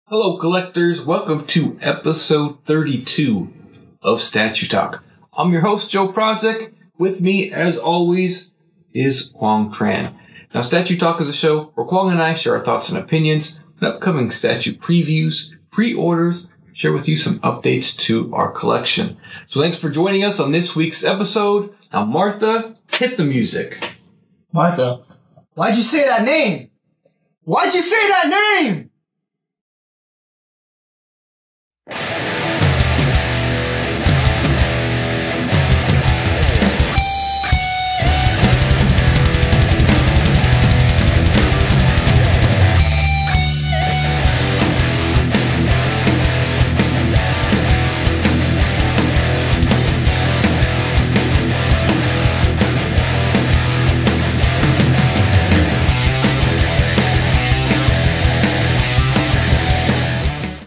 Hello, collectors. Welcome to episode 32 of Statue Talk. I'm your host, Joe Prodzic. With me, as always, is Quang Tran. Now, Statue Talk is a show where Quang and I share our thoughts and opinions on upcoming statue previews, pre-orders, share with you some updates to our collection. So thanks for joining us on this week's episode. Now, Martha, hit the music. Martha, why'd you say that name? Why'd you say that name?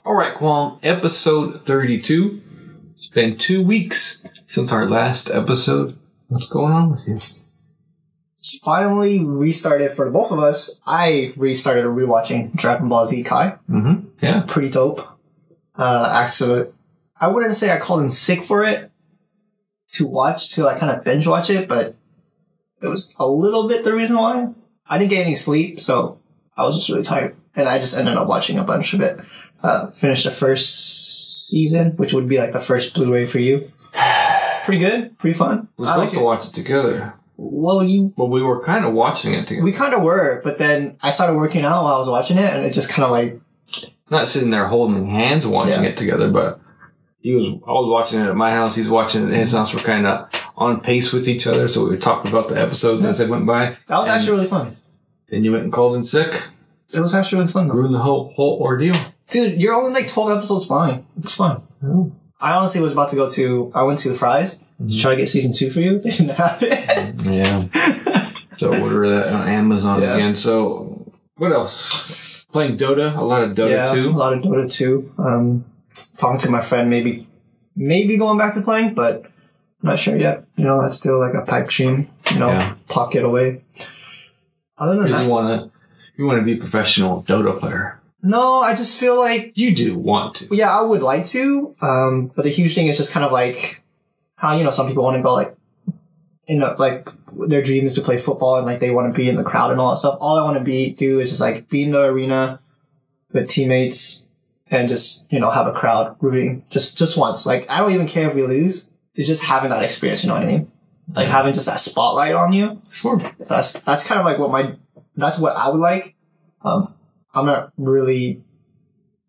Alright, Quang, episode 32. It's been 2 weeks since our last episode. What's going on with you? It's finally restarted for both of us. I restarted rewatching Dragon Ball Z Kai. Mm-hmm. Yeah. Pretty dope. Actually, I wouldn't say I called in sick for it to kind of binge watch it, but it was a little bit the reason why. I didn't get any sleep, so I was just really tired. And I just ended up watching a bunch of it. Finished the first season, which would be like the first Blu-ray for you. Pretty good. Pretty fun. We're supposed to watch it together. Well, we were kind of watching it together. We kind of were, but then I started working out while I was watching it, and it just kind of like... Not sitting there holding hands watching it together, but I was watching it at my house, he's watching it at his house. We're kind of on pace with each other, so we would talk about the episodes as they went by. That was actually really fun. Then you went and called in sick. It was actually really fun, though. Ruined the whole ordeal. Dude, you're only like 12 episodes behind. It's fun. Oh. I honestly was about to I went to Fry's to try to get season 2 for you. They didn't have it. Yeah. So order that on Amazon again. So, what else? Playing Dota. A lot of Dota 2. A lot of Dota 2. Talking to my friend, maybe going back to playing, but I'm not sure yet. You know, that's still like a pipe dream. You know, pocket away. Other than that, you want to be a professional Dota player. No, I just feel like... You do want to. Yeah, I would like to. But the huge thing is just kind of like how, you know, some people want to go like, you know, like their dream is to play football and like they want to be in the crowd and all that stuff. All I want to do is just like be in the arena with teammates and just, you know, have a crowd rooting just once. Like, I don't even care if we lose. It's just having that experience, you know what I mean? Like having just that spotlight on you. Sure. That's kind of like that's what I would like. I'm not really,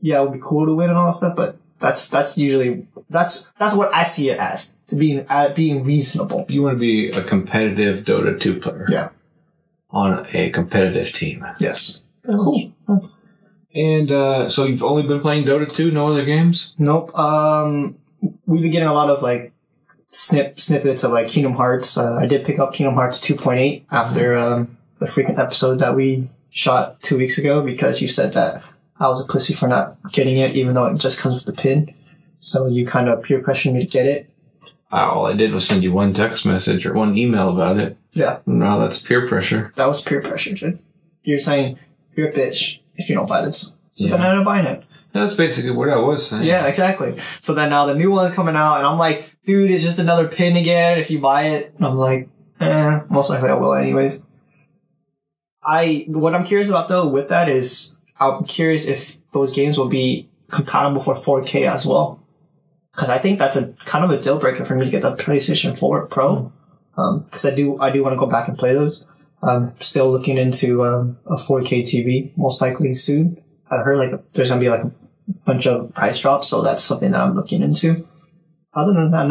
it would be cool to win and all that stuff, but that's usually, that's what I see it as, to being reasonable. You want to be a competitive Dota 2 player. Yeah. On a competitive team. Yes. Cool. And, so you've only been playing Dota 2, no other games? Nope. We've been getting a lot of, like, snippets of, like, Kingdom Hearts. I did pick up Kingdom Hearts 2.8 after, the freaking episode that we shot 2 weeks ago, because you said that I was a pussy for not getting it, even though it just comes with the pin. So you kind of peer pressured me to get it. All I did was send you one text message or one email about it. Yeah. No, that's peer pressure. That was peer pressure, dude. You're saying, you're a bitch if you don't buy this. So then I ended up buying it. That's basically what I was saying. Yeah, exactly. So then now the new one's coming out, and I'm like, dude, it's just another pin again if you buy it. And I'm like, most likely I will anyways. What I'm curious about though with that is, I'm curious if those games will be compatible for 4K as well. Because I think that's a kind of a deal breaker for me to get the PlayStation 4 Pro. Because I do want to go back and play those. I'm still looking into a 4K TV, most likely soon. I heard like there's gonna be like a bunch of price drops, so that's something that I'm looking into. Other than that,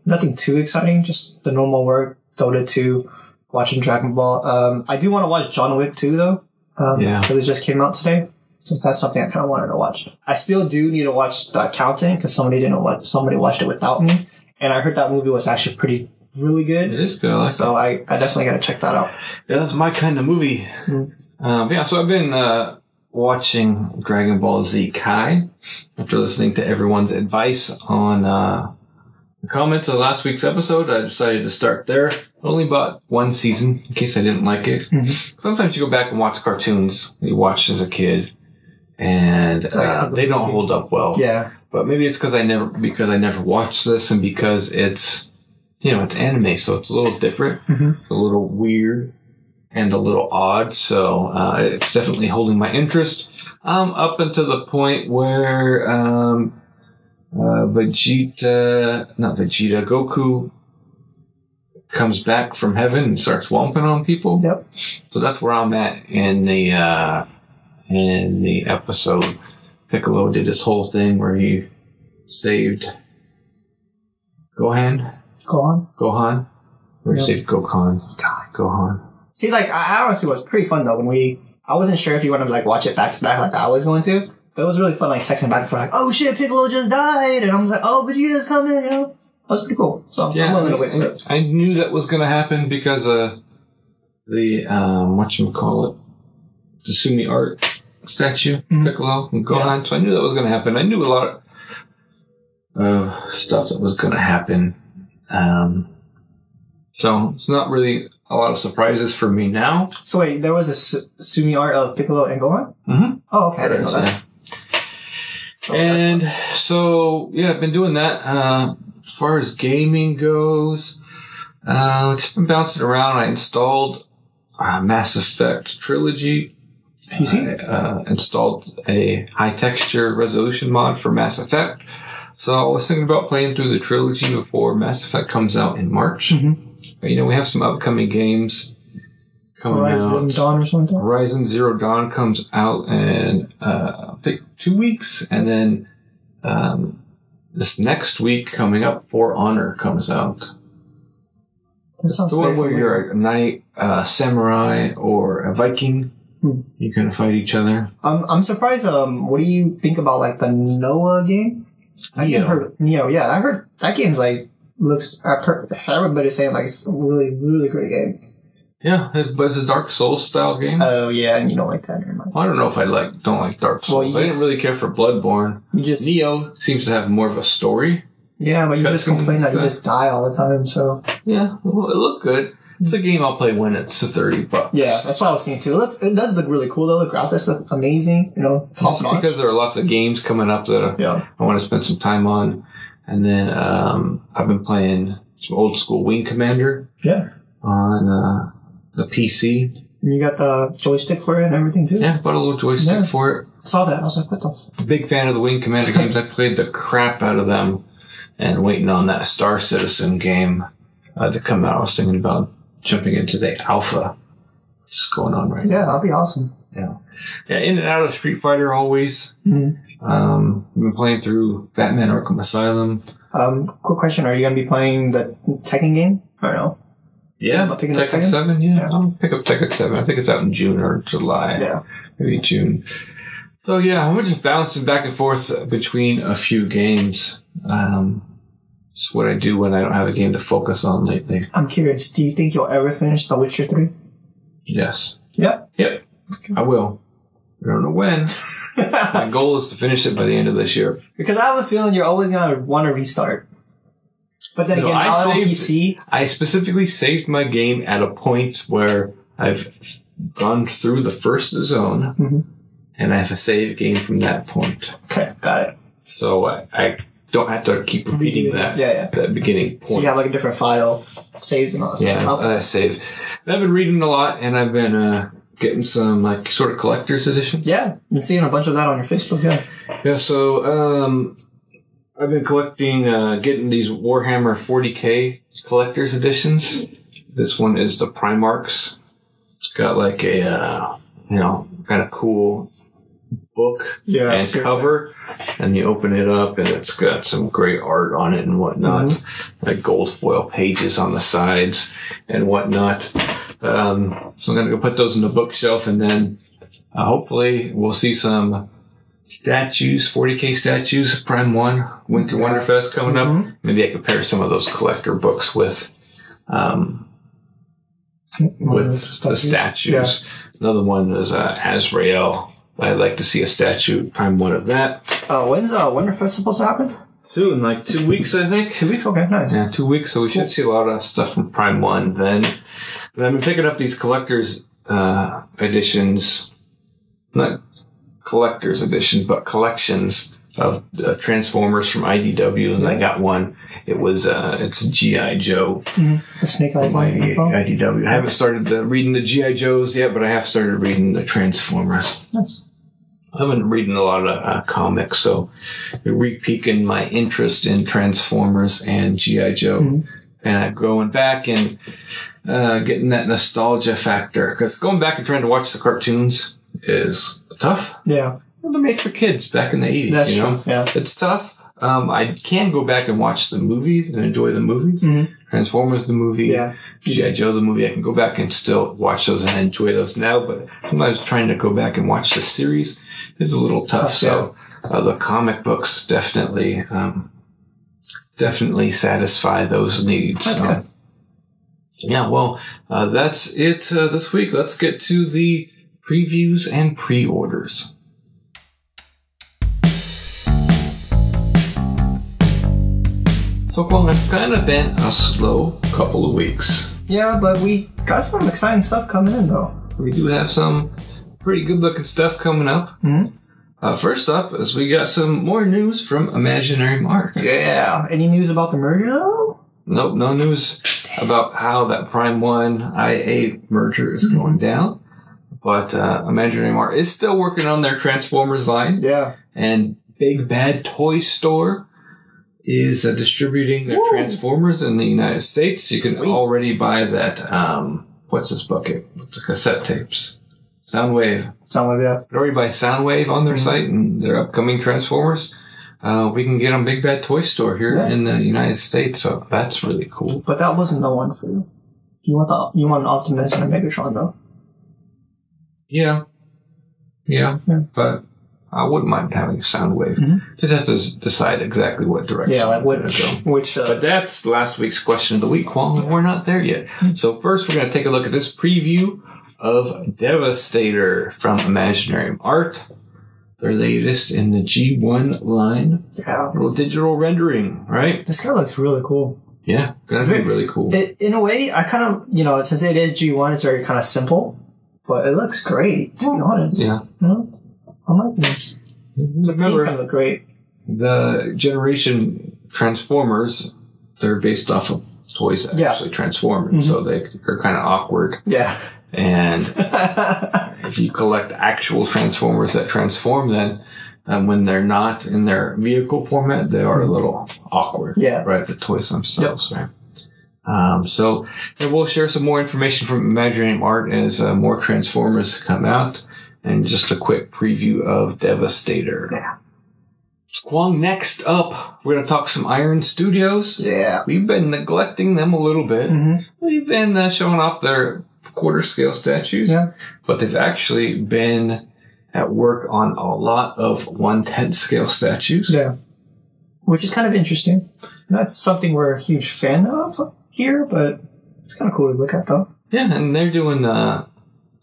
nothing too exciting. Just the normal work, Dota 2. Watching Dragon Ball. I do want to watch John Wick 2 though. Because it just came out today. So that's something I kind of wanted to watch. I still do need to watch The Accountant because somebody watched it without me. And I heard that movie was actually really good. It is good. I definitely got to check that out. Yeah, that's my kind of movie. Mm-hmm. So I've been watching Dragon Ball Z Kai after listening to everyone's advice on the comments of last week's episode. I decided to start there. I only bought one season in case I didn't like it. Mm-hmm. Sometimes you go back and watch cartoons you watched as a kid, and like they don't hold up well. Yeah. But maybe it's because I never watched this, and because it's anime, so it's a little different. Mm-hmm. It's a little weird and a little odd. So it's definitely holding my interest. Up until the point where Goku comes back from heaven and starts whomping on people. Yep. So that's where I'm at in the episode. Piccolo did this whole thing where he saved Gohan. Or Yep. saved Gohan. See, like, I honestly was pretty fun, though, I wasn't sure if you wanted to, like, watch it back to back like I was going to, but it was really fun, like, texting back and forth, like, oh shit, Piccolo just died, and I'm like, oh, Vegeta's coming, That was pretty cool. So, yeah, I'm willing to wait for it. I knew that was going to happen because of the, whatchamacallit, the Sumi art statue, Piccolo and Gohan, so I knew that was going to happen. I knew a lot of stuff that was going to happen. So it's not really a lot of surprises for me now. So wait, there was a Sumi art of Piccolo and Gohan? Mm-hmm. Oh, okay. I didn't know that. Yeah. And so, yeah, I've been doing that. As far as gaming goes, it's been bouncing around. I installed Mass Effect Trilogy. PC? I installed a high texture resolution mod for Mass Effect. So I was thinking about playing through the trilogy before Mass Effect comes out in March. Mm-hmm. But, we have some upcoming games coming Horizon out. Dawn or something? Horizon Zero Dawn comes out in, I think, 2 weeks. And then this next week coming up, For Honor comes out. It's the one where you're a knight, samurai, or a Viking. You can fight each other. I'm surprised. What do you think about, like, the Noah game? Neo. Yeah, I heard that game's like looks. Everybody's saying like it's a really, really great game. Yeah, but it's a Dark Souls style game. Oh yeah, and you don't like that. Never mind. I don't know if I don't like Dark Souls. I didn't really care for Bloodborne. Neo seems to have more of a story. Yeah, but you just complain that you just die all the time. So yeah, well, it looked good. It's a game I'll play when it's $30. Yeah, that's what I was thinking too. It does look really cool though. The graphics look amazing. Top notch. Because there are lots of games coming up that I want to spend some time on. And then I've been playing some old school Wing Commander. Yeah. On the PC. And you got the joystick for it and everything too. Yeah, bought a little joystick for it. Saw that. I was like, what the? Big fan of the Wing Commander games. I played the crap out of them, and waiting on that Star Citizen game to come out. I was thinking about jumping into the alpha. Just going on right now. Yeah, that'd be awesome. Yeah, in and out of Street Fighter always. Mm-hmm. I've been playing through Batman Arkham Asylum. Quick question: are you going to be playing the Tekken game or no? Yeah, Tekken 7. Yeah, I'll pick up Tekken 7. I think it's out in June or July. Yeah, maybe June. So yeah, we're just bouncing back and forth between a few games. It's what I do when I don't have a game to focus on lately. I'm curious. Do you think you'll ever finish The Witcher 3? Yes. Yep. Okay. I will. I don't know when. My goal is to finish it by the end of this year. Because I have a feeling you're always going to want to restart. But then again, on PC... I specifically saved my game at a point where I've gone through the first zone, and I have a save game from that point. Okay, got it. So I don't have to keep repeating that beginning point. So you have like a different file saved and all that stuff. Yeah, I saved. I've been reading a lot, and I've been getting some like sort of collector's editions. Yeah, been seeing a bunch of that on your Facebook. Yeah. Yeah. So I've been collecting, getting these Warhammer 40K collector's editions. This one is the Primarchs. It's got like a kind of cool book and seriously. Cover, and you open it up and it's got some great art on it and whatnot, like gold foil pages on the sides and whatnot. So I'm gonna go put those in the bookshelf, and then hopefully we'll see some statues, 40K statues, Prime 1 Winter Wonderfest coming up. Maybe I can pair some of those collector books with the statues. Yeah. Another one is Azrael. I'd like to see a statue, Prime 1 of that. When's Wonderfest supposed to happen? Soon, like 2 weeks, I think. 2 weeks? Okay, nice. Yeah, 2 weeks, so we should see a lot of stuff from Prime 1 then. But I've been picking up these collector's editions. Not collector's edition, but collections of Transformers from IDW, and I got one. It was it's a G.I. Joe. The Snake Eyes one. IDW. I haven't started reading the G.I. Joes yet, but I have started reading the Transformers. Nice. I've been reading a lot of comics, so re-peaking my interest in Transformers and G.I. Joe. And going back and getting that nostalgia factor. Because going back and trying to watch the cartoons is tough. Yeah. They're made for kids back in the 80s, That's you know? true. Yeah. It's tough. I can go back and watch the movies and enjoy the movies. Transformers the movie. Yeah. G.I. Joe the movie. I can go back and still watch those and enjoy those now. But sometimes trying to go back and watch the series is a little tough. So the comic books definitely satisfy those needs. That's good. Yeah, well, that's it this week. Let's get to the previews and pre-orders. So, well, it's kind of been a slow couple of weeks. Yeah, but we got some exciting stuff coming in, though. We do have some pretty good-looking stuff coming up. First up is we got some more news from Imaginarium Art. Yeah. Any news about the merger, though? Nope, no news about how that Prime 1 IA merger is going down. But Imaginarium Art is still working on their Transformers line. Yeah. And Big Bad Toy Store is distributing their Transformers in the United States. You can already buy that, what's this bucket? With the cassette tapes. Soundwave. Soundwave, yeah. You can already buy Soundwave on their site and their upcoming Transformers. We can get on Big Bad Toy Store here in the United States, so that's really cool. But that wasn't the one for you. You want an Optimus and a Megatron, though. Yeah. But I wouldn't mind having Soundwave. Just have to decide exactly what direction. Yeah, like which. But that's last week's question of the week, Kwong, and we're not there yet. So first, we're going to take a look at this preview of Devastator from Imaginarium Art. Their latest in the G1 line. Yeah. Little digital rendering, right? This guy looks really cool. Yeah, gonna be really cool. In a way, I kind of, since it is G1, it's very kind of simple. But it looks great, to be honest. Yeah. I like this. Remember, look great. The Generation Transformers, they're based off of toys that actually transform, so they're kind of awkward. Yeah. And if you collect actual Transformers that transform, then when they're not in their vehicle format, they are a little awkward. Yeah. Right? The toys themselves, right? So we'll share some more information from Imaginarium Art as more Transformers come out. And just a quick preview of Devastator. Yeah. Kwong, next up, we're going to talk some Iron Studios. Yeah. We've been neglecting them a little bit. We've been showing off their quarter-scale statues. Yeah. But they've actually been at work on a lot of 1/10 scale statues. Yeah. Which is kind of interesting. And that's something we're a huge fan of here, but it's kind of cool to look at, though. Yeah, and they're doing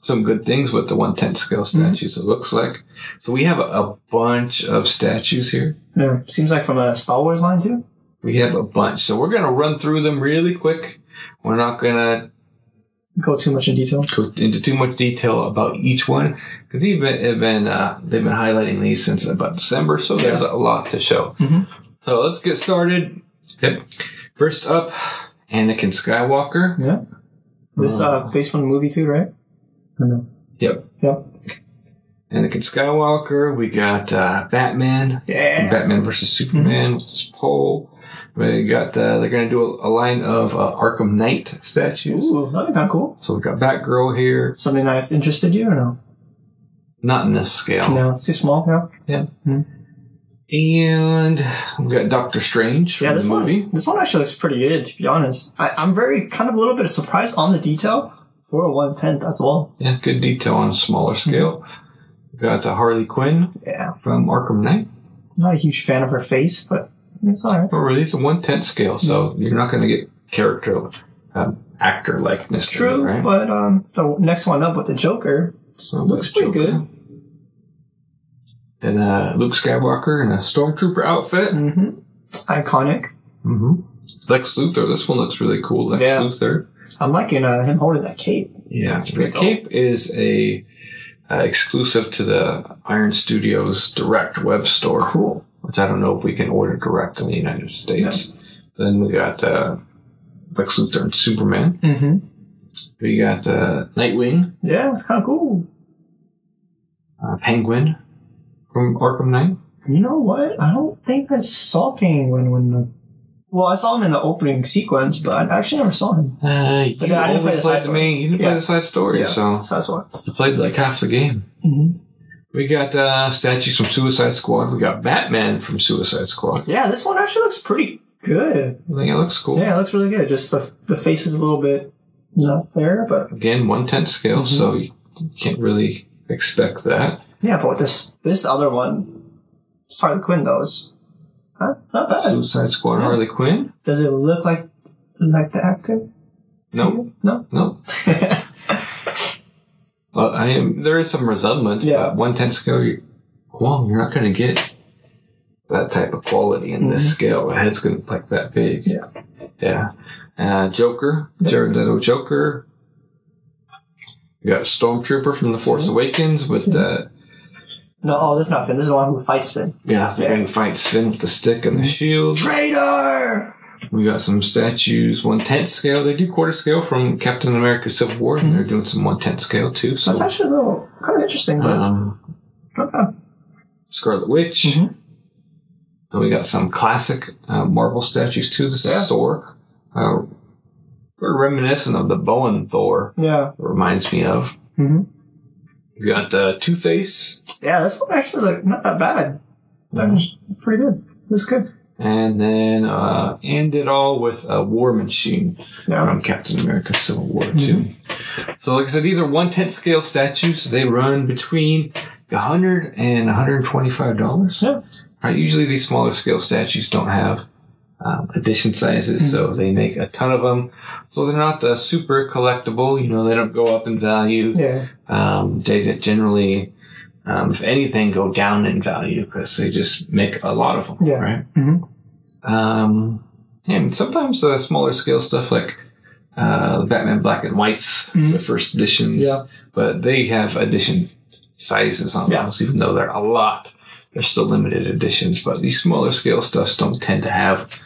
some good things with the 1/10 scale statues, it looks like. So we have a bunch of statues here. Yeah. Seems like from a Star Wars line, too. We have a bunch. So we're going to run through them really quick. We're not going to go too much in detail. Go into too much detail about each one. Because they've been highlighting these since about December, so there's a lot to show. So let's get started. Yep. First up, Anakin Skywalker. Yeah. This based on the movie, too, right? Yep. Anakin Skywalker. We got Batman. Yeah. Batman versus Superman with his pole. We got they're going to do a line of Arkham Knight statues. Ooh, that'd be kind of cool. So we got Batgirl here. Something that's interested you or no? Not in this scale. No, it's too small. Yeah. And we got Doctor Strange from the movie. This one actually looks pretty good, to be honest. I'm very kind of a little bit surprised on the detail for a 1/10 as well. Yeah, good detail on a smaller scale. We got Harley Quinn from Arkham Knight. Not a huge fan of her face, but it's alright. Well, really, it's a 1/10 scale, so you're not going to get character actor likeness. True, right? But the next one up with the Joker looks pretty good. And Luke Skywalker in a Stormtrooper outfit. Iconic. Lex Luthor. This one looks really cool. Lex Luthor. I'm liking him holding that cape. Yeah, the cape is a exclusive to the Iron Studios direct web store. Cool. Which I don't know if we can order direct in the United States. Yeah. Then we got Lex Luthor and Superman. Mm-hmm. We got Nightwing. Yeah, it's kind of cool. Penguin from Arkham Knight. You know what? I don't think I saw Penguin when the... Well, I saw him in the opening sequence, but I actually never saw him. You didn't play the side story. You didn't play the side story, so that's why. You played like half the game. Mm-hmm. We got statues from Suicide Squad. We got Batman from Suicide Squad. Yeah, this one actually looks pretty good. I think it looks cool. Yeah, it looks really good. Just the face is a little bit not there, but... Again, 1/10 scale, so you can't really expect that. Yeah, but this other one, it's Harley Quinn, though, is not bad. Suicide Squad Harley Quinn? Does it look like the actor? No. No. Well, there is some resemblance, but 1/10 scale, you're not going to get that type of quality in this scale. The head's going to look like that big. Yeah. Joker, Jared Leto Joker. You got Stormtrooper from The Force Awakens with No, this is not Finn. This is the one who fights Finn. Yeah, the one who fights Finn with the stick and the shield. Traitor! We got some statues, 1/10 scale. They do quarter scale from Captain America Civil War, and they're doing some 1/10 scale too. So that's actually a little kind of interesting. But Scarlet Witch. And we got some classic Marvel statues too. This is Thor. Reminiscent of the Bowen Thor. Yeah. Reminds me of. We got Two-Face. Yeah, this one actually looked not that bad. That was pretty good. It was good. And then end it all with a War Machine from Captain America Civil War 2. So like I said, these are 1/10 scale statues. They run between $100 and $125. Yeah. Usually these smaller scale statues don't have edition sizes, so they make a ton of them. So they're not super collectible. They don't go up in value. Yeah. They generally... if anything, go down in value because they just make a lot of them, right? And sometimes smaller scale stuff like the Batman Black and Whites, the first editions, but they have edition sizes on those, even though they're a lot. They're still limited editions, but these smaller scale stuffs don't tend to have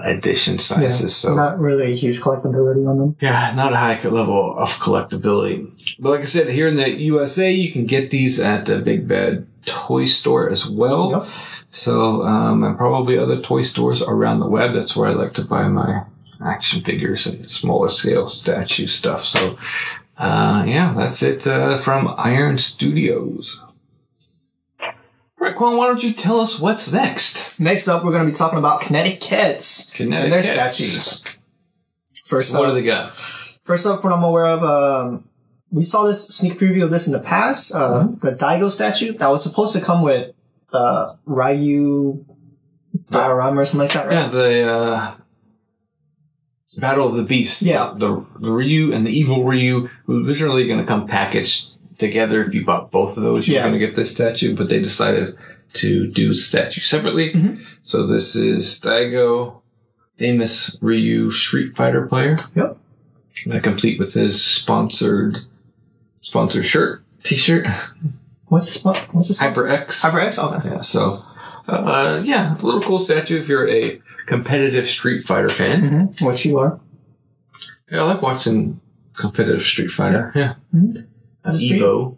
edition sizes. So not really a huge collectability on them. Yeah, not a high level of collectability. But like I said, here in the USA, you can get these at the Big Bad Toy Store as well. So, and probably other toy stores around the web. That's where I like to buy my action figures and smaller scale statue stuff. So, that's it from Iron Studios. Right, Quan, why don't you tell us what's next? Next up, we're going to be talking about Kinetequettes and their statues. First, what do they got? First up, what I'm aware of, we saw this sneak preview of this in the past. The Daigo statue that was supposed to come with Ryu diorama or something like that, right? Yeah, the Battle of the Beasts. Yeah. The Ryu and the Evil Ryu was originally going to come packaged together. If you bought both of those, you're going to get this statue, but they decided to do the statue separately. So this is Daigo, famous Ryu Street Fighter player. Yep. Complete with his sponsored shirt, t-shirt. What's the sponsor? HyperX. HyperX? Okay. Yeah, so, a little cool statue if you're a competitive Street Fighter fan. Which you are. Yeah, I like watching competitive Street Fighter. Yeah. Evo.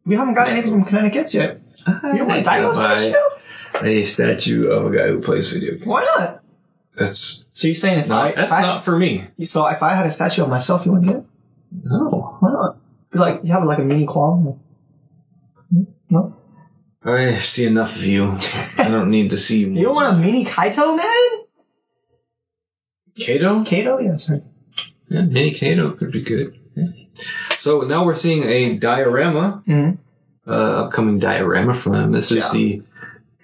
We haven't got anything from Kinetequettes yet. You don't want a Daigo statue? A statue of a guy who plays video games. Why not? So you're saying that's not for me. So if I had a statue of myself, you wouldn't get it? No. Why not? You have like a mini Kwong? No? I see enough of you. I don't need to see more. You don't want a mini Kaito, man? Kato? Kato? Yeah, sorry. Yeah, mini Kato could be good. Yeah. So now we're seeing a diorama, upcoming diorama from him. This is the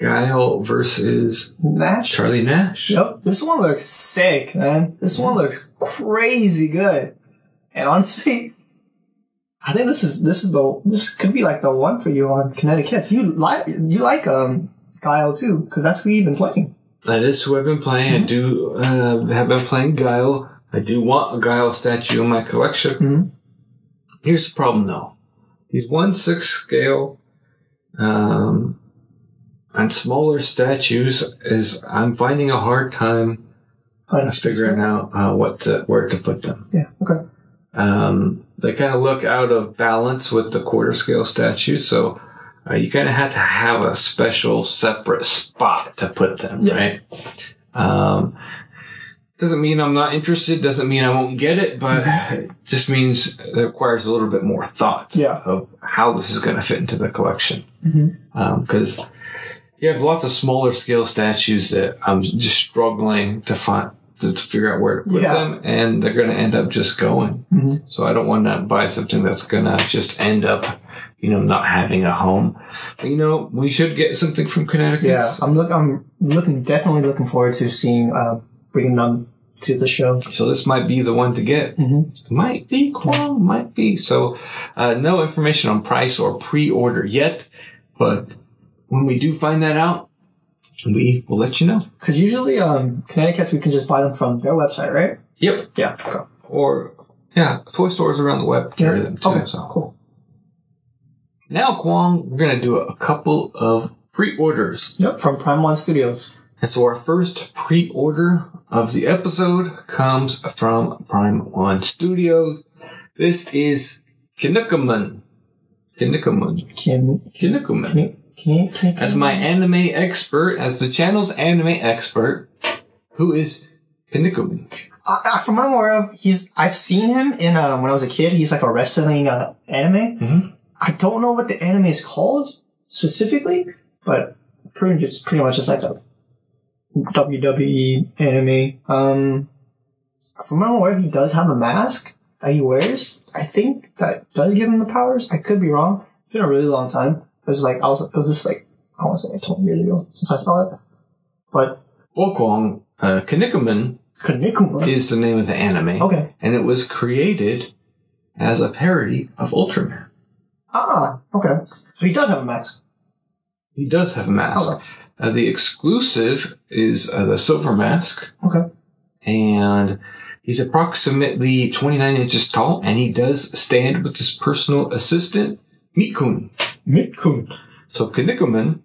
Guile versus Nash. Charlie Nash. Yep. This one looks sick, man. This one looks crazy good. And honestly, I think this could be like the one for you on Kinetequettes. You like Guile too, because that's who you've been playing. That is who I've been playing. I do have been playing Guile. I do want a Guile statue in my collection. Here's the problem, though. He's 1/6 scale. And smaller statues is I'm finding a hard time figuring out where to put them. Yeah. Okay. They kind of look out of balance with the quarter scale statues, so you kind of have to have a special separate spot to put them, right? Doesn't mean I'm not interested, doesn't mean I won't get it, but it just means it requires a little bit more thought of how this is going to fit into the collection. Because you have lots of smaller scale statues that I'm just struggling to figure out where to put them, and they're going to end up just going. So I don't want to buy something that's going to just end up, not having a home. But, we should get something from Kinetequettes. Yeah, I'm definitely looking forward to seeing, bringing them to the show. So this might be the one to get. Might be, Kwong, might be. So no information on price or pre-order yet, but when we do find that out, we will let you know. Because usually Kinetequettes, we can just buy them from their website, right? Yep. Yeah. Okay. Or, toy stores around the web carry them too. Okay, so cool. Now, Kwong, we're going to do a couple of pre-orders. Yep, from Prime One Studios. And so our first pre-order of the episode comes from Prime One Studios. This is Kinetequettes. As my anime expert, as the channel's anime expert, who is Kinetequettes? From what I'm aware of, I've seen him in when I was a kid. He's like a wrestling anime. I don't know what the anime is called specifically, but pretty much just like a WWE anime. From what I'm aware, he does have a mask that he wears. I think that does give him the powers. I could be wrong. It's been a really long time. It was like I want to say like 20 years ago since I saw it. But Kwong, Kinetequettes is the name of the anime. Okay. And it was created as a parody of Ultraman. Ah, okay. So he does have a mask. He does have a mask. Okay. The exclusive is the silver mask. Okay. And he's approximately 29 inches tall, and he does stand with his personal assistant, Mitkun. So Kinetequettes,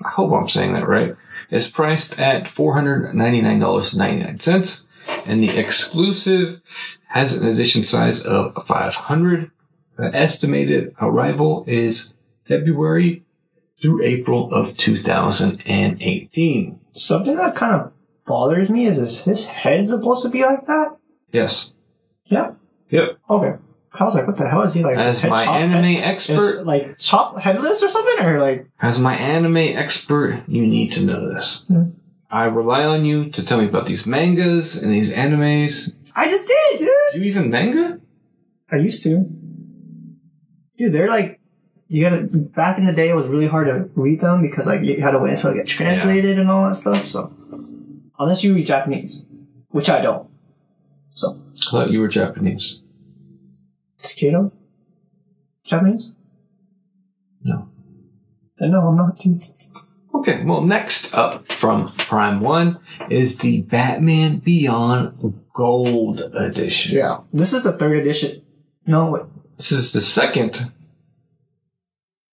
I hope I'm saying that right, is priced at $499.99. And the exclusive has an edition size of 500. The estimated arrival is February through April of 2018. Something that kind of bothers me is his head supposed to be like that? Yes. Yeah? Yep. Okay. I was like, what the hell is he like? As my anime expert. Is, like, chop headless or something? Or like. As my anime expert, you need to know this. I rely on you to tell me about these mangas and these animes. I just did, dude! Do you even manga? I used to. Dude, they're like, back in the day it was really hard to read them because like you had to wait until it get translated and all that stuff, so. Unless you read Japanese. Which I don't. So. I thought you were Japanese. Is Kato Japanese? No. No, I'm not, dude. Okay, well, next up from Prime One is the Batman Beyond Gold Edition. Yeah. This is the third edition. No, wait. This is the second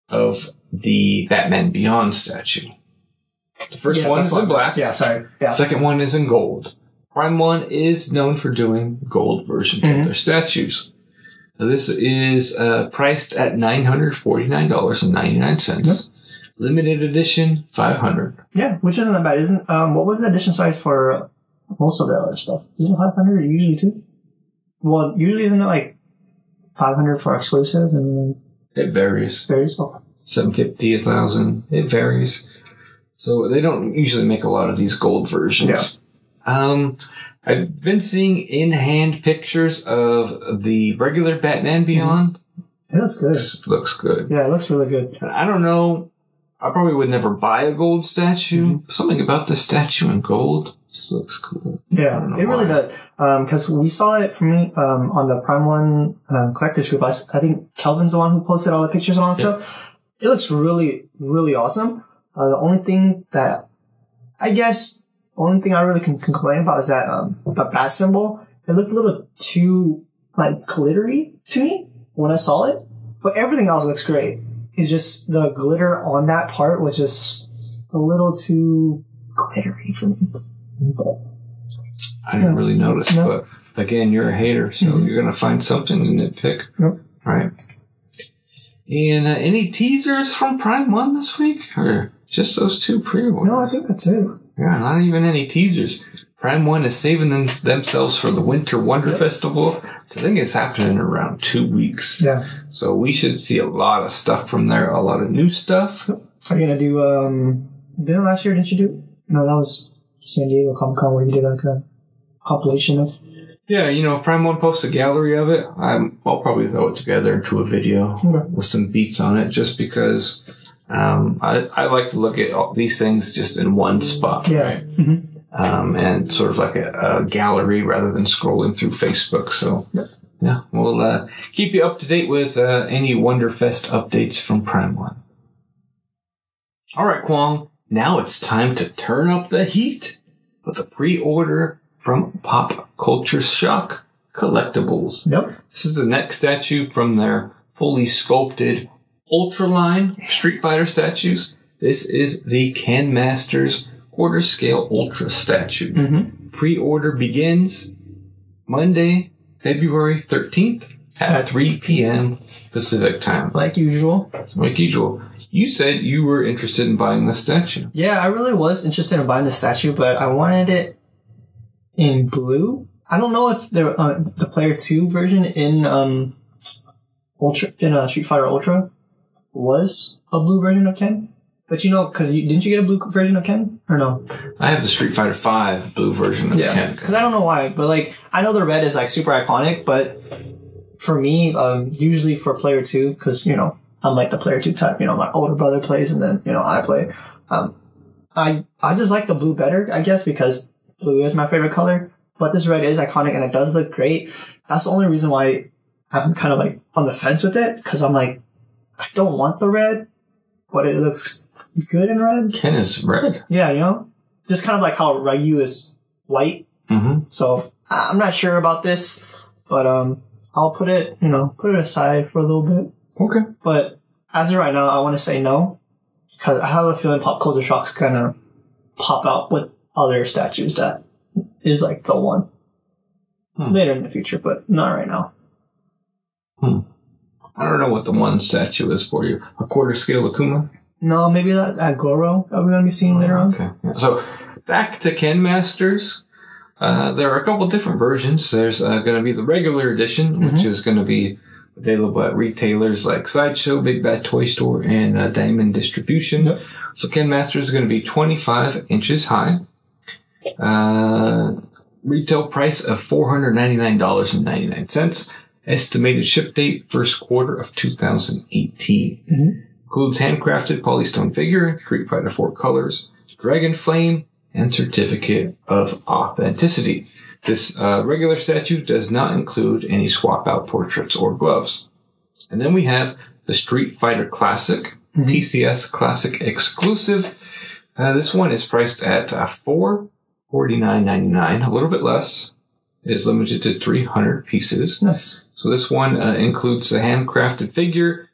of the Batman Beyond statue. The first one is in black. Yeah, sorry. Yeah. Second one is in gold. Prime One is known for doing gold versions of their statues. Now, this is priced at $949.99. Yep. Limited edition, 500. Yeah, which isn't that bad. Isn't what was the edition size for most of the other stuff? Isn't it 500 usually too? Well, usually isn't it like 500 for exclusive and it varies. Varies. Okay. 750, 1,000. It varies. So they don't usually make a lot of these gold versions. Yeah. I've been seeing in-hand pictures of the regular Batman Beyond. It looks good. Looks good. Yeah, it looks really good. And I don't know. I probably would never buy a gold statue. Something about the statue in gold just looks cool. Yeah, it really does. Because we saw it from me on the Prime One collectors group. I think Kelvin's the one who posted all the pictures and all that stuff. It looks really, really awesome. The only thing that I really can complain about is that the bat symbol. It looked a little too like glittery to me when I saw it. But everything else looks great. It's just the glitter on that part was just a little too glittery for me. But, I didn't really notice, but again, you're a hater, so you're going to find something to nitpick. Yep. Right. And any teasers from Prime 1 this week? Or just those 2 pre-orders? No, I think that's it. Yeah, not even any teasers. Prime 1 is saving themselves for the Winter Wonder Festival. I think it's happening in around 2 weeks. Yeah. So we should see a lot of stuff from there, a lot of new stuff. Are you going to do, didn't last year, didn't you do? No, that was San Diego Comic-Con where you did like a compilation of. Yeah, Prime 1 posts a gallery of it. I'll probably throw it together into a video with some beats on it just because I like to look at all these things just in one spot, right? Mm-hmm. And sort of like a gallery rather than scrolling through Facebook. So, yeah, we'll keep you up to date with any Wonderfest updates from Prime 1. All right, Kwong, now it's time to turn up the heat with a pre-order from Pop Culture Shock Collectibles. Yep. This is the next statue from their fully sculpted Ultra line Street Fighter statues. This is the Ken Masters quarter scale Ultra statue. Mm-hmm. Pre-order begins Monday, February 13th at 3 p.m. Pacific time. Like usual. Like usual. You said you were interested in buying this statue. Yeah, I really was interested in buying the statue, but I wanted it in blue. I don't know if the Player 2 version in Street Fighter Ultra was a blue version of Ken. But because didn't you get a blue version of Ken or no? I have the Street Fighter 5 blue version of Ken. Because I don't know why, but I know the red is super iconic, but for me, usually for Player 2, because I'm the Player 2 type. My older brother plays, and then I play. I just like the blue better, I guess, because blue is my favorite color. But this red is iconic, and it does look great. That's the only reason why I'm kind of on the fence with it, because I'm I don't want the red, but it looks good in red. Ken is red. Yeah, just kind of like how Ryu is white. Mm-hmm. So I'm not sure about this, but I'll put it aside for a little bit. Okay. But as of right now, I want to say no, because I have a feeling Pop Culture Shock's gonna pop out with other statues that is the one later in the future, but not right now. I don't know what the one statue is for you. A quarter scale Akuma? No, maybe that Goro that we're going to be seeing later on. Okay. Yeah. So, back to Ken Masters. There are a couple different versions. There's going to be the regular edition, which is going to be available at retailers like Sideshow, Big Bad Toy Store, and Diamond Distribution. Yep. So, Ken Masters is going to be 25 inches high. Retail price of $499.99. Estimated ship date, first quarter of 2018. Mm-hmm. Includes handcrafted polystone figure, Street Fighter 4 colors, Dragon Flame, and certificate of authenticity. This regular statue does not include any swap-out portraits or gloves. And then we have the Street Fighter Classic, PCS Classic exclusive. This one is priced at $449.99, a little bit less. It is limited to 300 pieces. Nice. So this one includes a handcrafted figure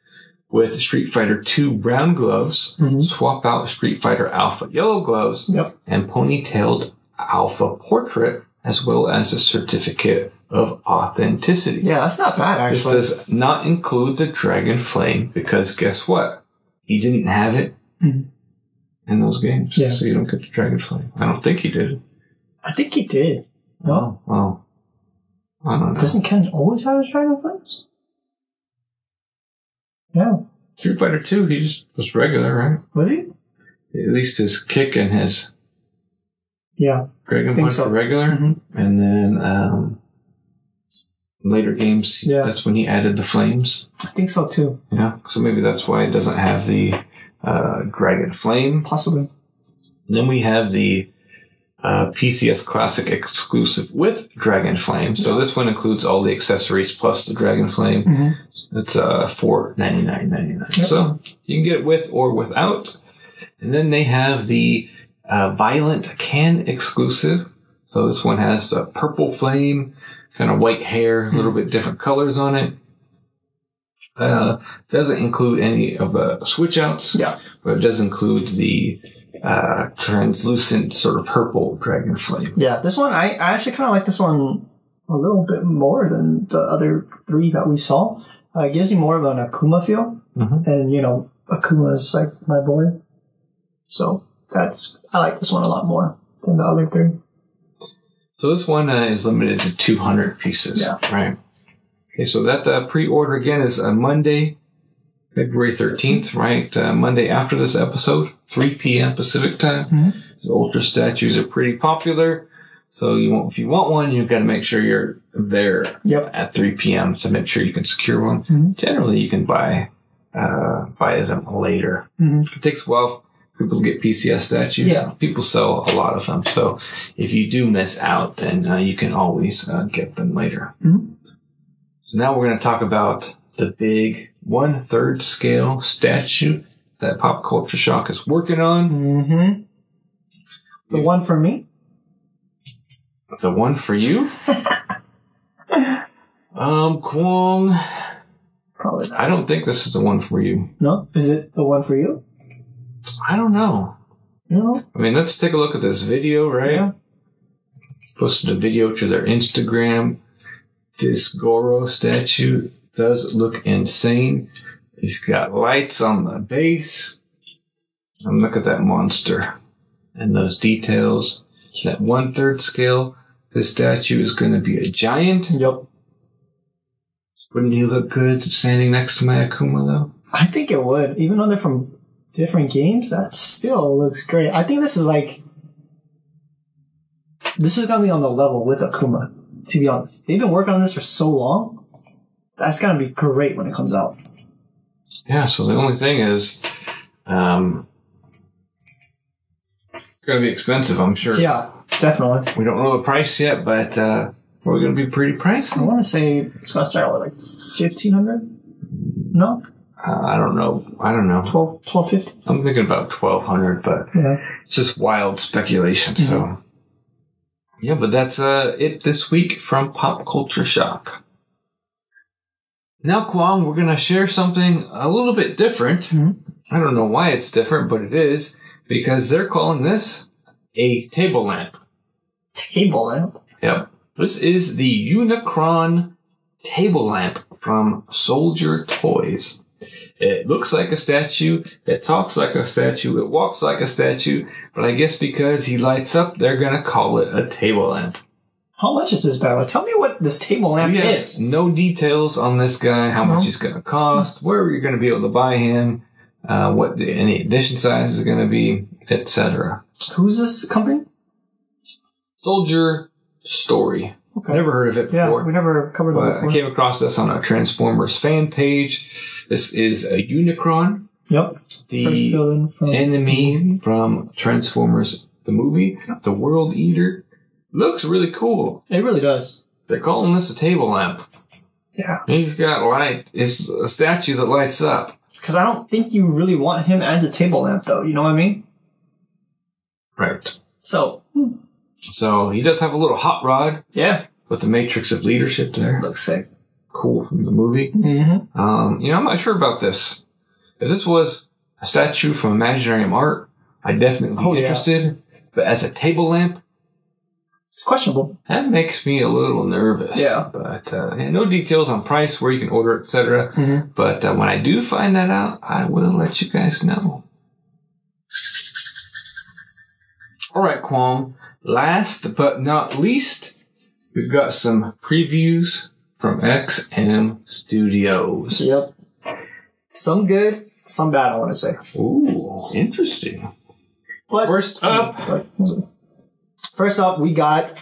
with Street Fighter 2 brown gloves, swap out Street Fighter Alpha yellow gloves, and ponytailed Alpha portrait, as well as a certificate of authenticity. Yeah, that's not bad, actually. This does not include the Dragon Flame, because guess what? He didn't have it in those games. Yeah. So you don't get the Dragon Flame. I don't think he did. I think he did. No? Oh, well. I don't know. Doesn't Ken always have his Dragon Flames? Yeah. Street Fighter 2, he just was regular, right? Was he? At least his kick and his Dragon Punch were regular. Mm-hmm. And then later games, that's when he added the flames. I think so, too. Yeah. So maybe that's why it doesn't have the Dragon Flame. Possibly. And then we have the PCS Classic exclusive with Dragon Flame. So this one includes all the accessories plus the Dragon Flame. Mm-hmm. It's $499.99. Yep. So you can get it with or without. And then they have the Violent Can exclusive. So this one has a purple flame, kind of white hair, a little bit different colors on it. Doesn't include any of the switch outs. Yeah. But it does include the translucent sort of purple dragon flame. Yeah, this one, I actually kind of like this one a little bit more than the other three that we saw. It gives me more of an Akuma feel. Mm-hmm. And, Akuma is like my boy. So I like this one a lot more than the other three. So this one is limited to 200 pieces. Yeah. Right. Okay, so that pre-order again is Monday, February 13th, right? Monday after this episode, 3 p.m. Pacific time. Mm-hmm. The Ultra statues are pretty popular. So if you want one, you've got to make sure you're there at 3 p.m. to make sure you can secure one. Mm-hmm. Generally, you can buy them later. Mm-hmm. It takes a while for people to get PCS statues. Yeah. People sell a lot of them. So if you do miss out, then you can always get them later. Mm-hmm. So now we're going to talk about the big 1/3 scale statue that Pop Culture Shock is working on. Mm-hmm. The one for me? The one for you? Kwong. Probably not. I don't think this is the one for you. No? Is it the one for you? I don't know. No? I mean, let's take a look at this video, right? Yeah. Posted a video to their Instagram. This Goro statue does look insane. He's got lights on the base. And look at that monster. And those details. At 1/3 scale, this statue is going to be a giant. Yep. Wouldn't he look good standing next to my Akuma, though? I think it would. Even though they're from different games, that still looks great. I think this is going to be on the level with Akuma, to be honest. They've been working on this for so long. That's going to be great when it comes out. Yeah, so the only thing is, it's going to be expensive, I'm sure. Yeah, definitely. We don't know the price yet, but probably going to be pretty pricey. I want to say it's going to start with $1,500? No? I don't know. 1250? I'm thinking about 1,200, but it's just wild speculation. Mm-hmm. So, yeah, but that's it this week from Pop Culture Shock. Now, Kwong, we're going to share something a little bit different. Mm-hmm. I don't know why it's different, but it is. Because they're calling this a table lamp. Table lamp? Yep. This is the Unicron table lamp from Soldier Toys. It looks like a statue. It talks like a statue. It walks like a statue. But I guess because he lights up, they're going to call it a table lamp. How much is this bad? Tell me what this table lamp is. No details on this guy, how much he's going to cost, where you're going to be able to buy him. What any edition size is going to be, etc. Who's this company? Soldier Story. Okay. Never heard of it before. Yeah, we never covered it before. I came across this on a Transformers fan page. This is a Unicron. Yep. The enemy from Transformers, the movie. Yep. The World Eater. Looks really cool. It really does. They're calling this a table lamp. Yeah. He's got light. It's a statue that lights up. Because I don't think you really want him as a table lamp, though. You know what I mean? Right. So he does have a little hot rod. Yeah. With the Matrix of Leadership there. Looks sick. Cool from the movie. Mm-hmm. I'm not sure about this. If this was a statue from Imaginarium Art, I'd definitely be interested. Yeah. But as a table lamp, it's questionable. That makes me a little nervous. Yeah. But no details on price, where you can order, etc. Mm-hmm. But when I do find that out, I will let you guys know. All right, Kwong. Last but not least, we've got some previews from XM Studios. Yep. Some good, some bad, I want to say. Ooh, interesting. But First up, we got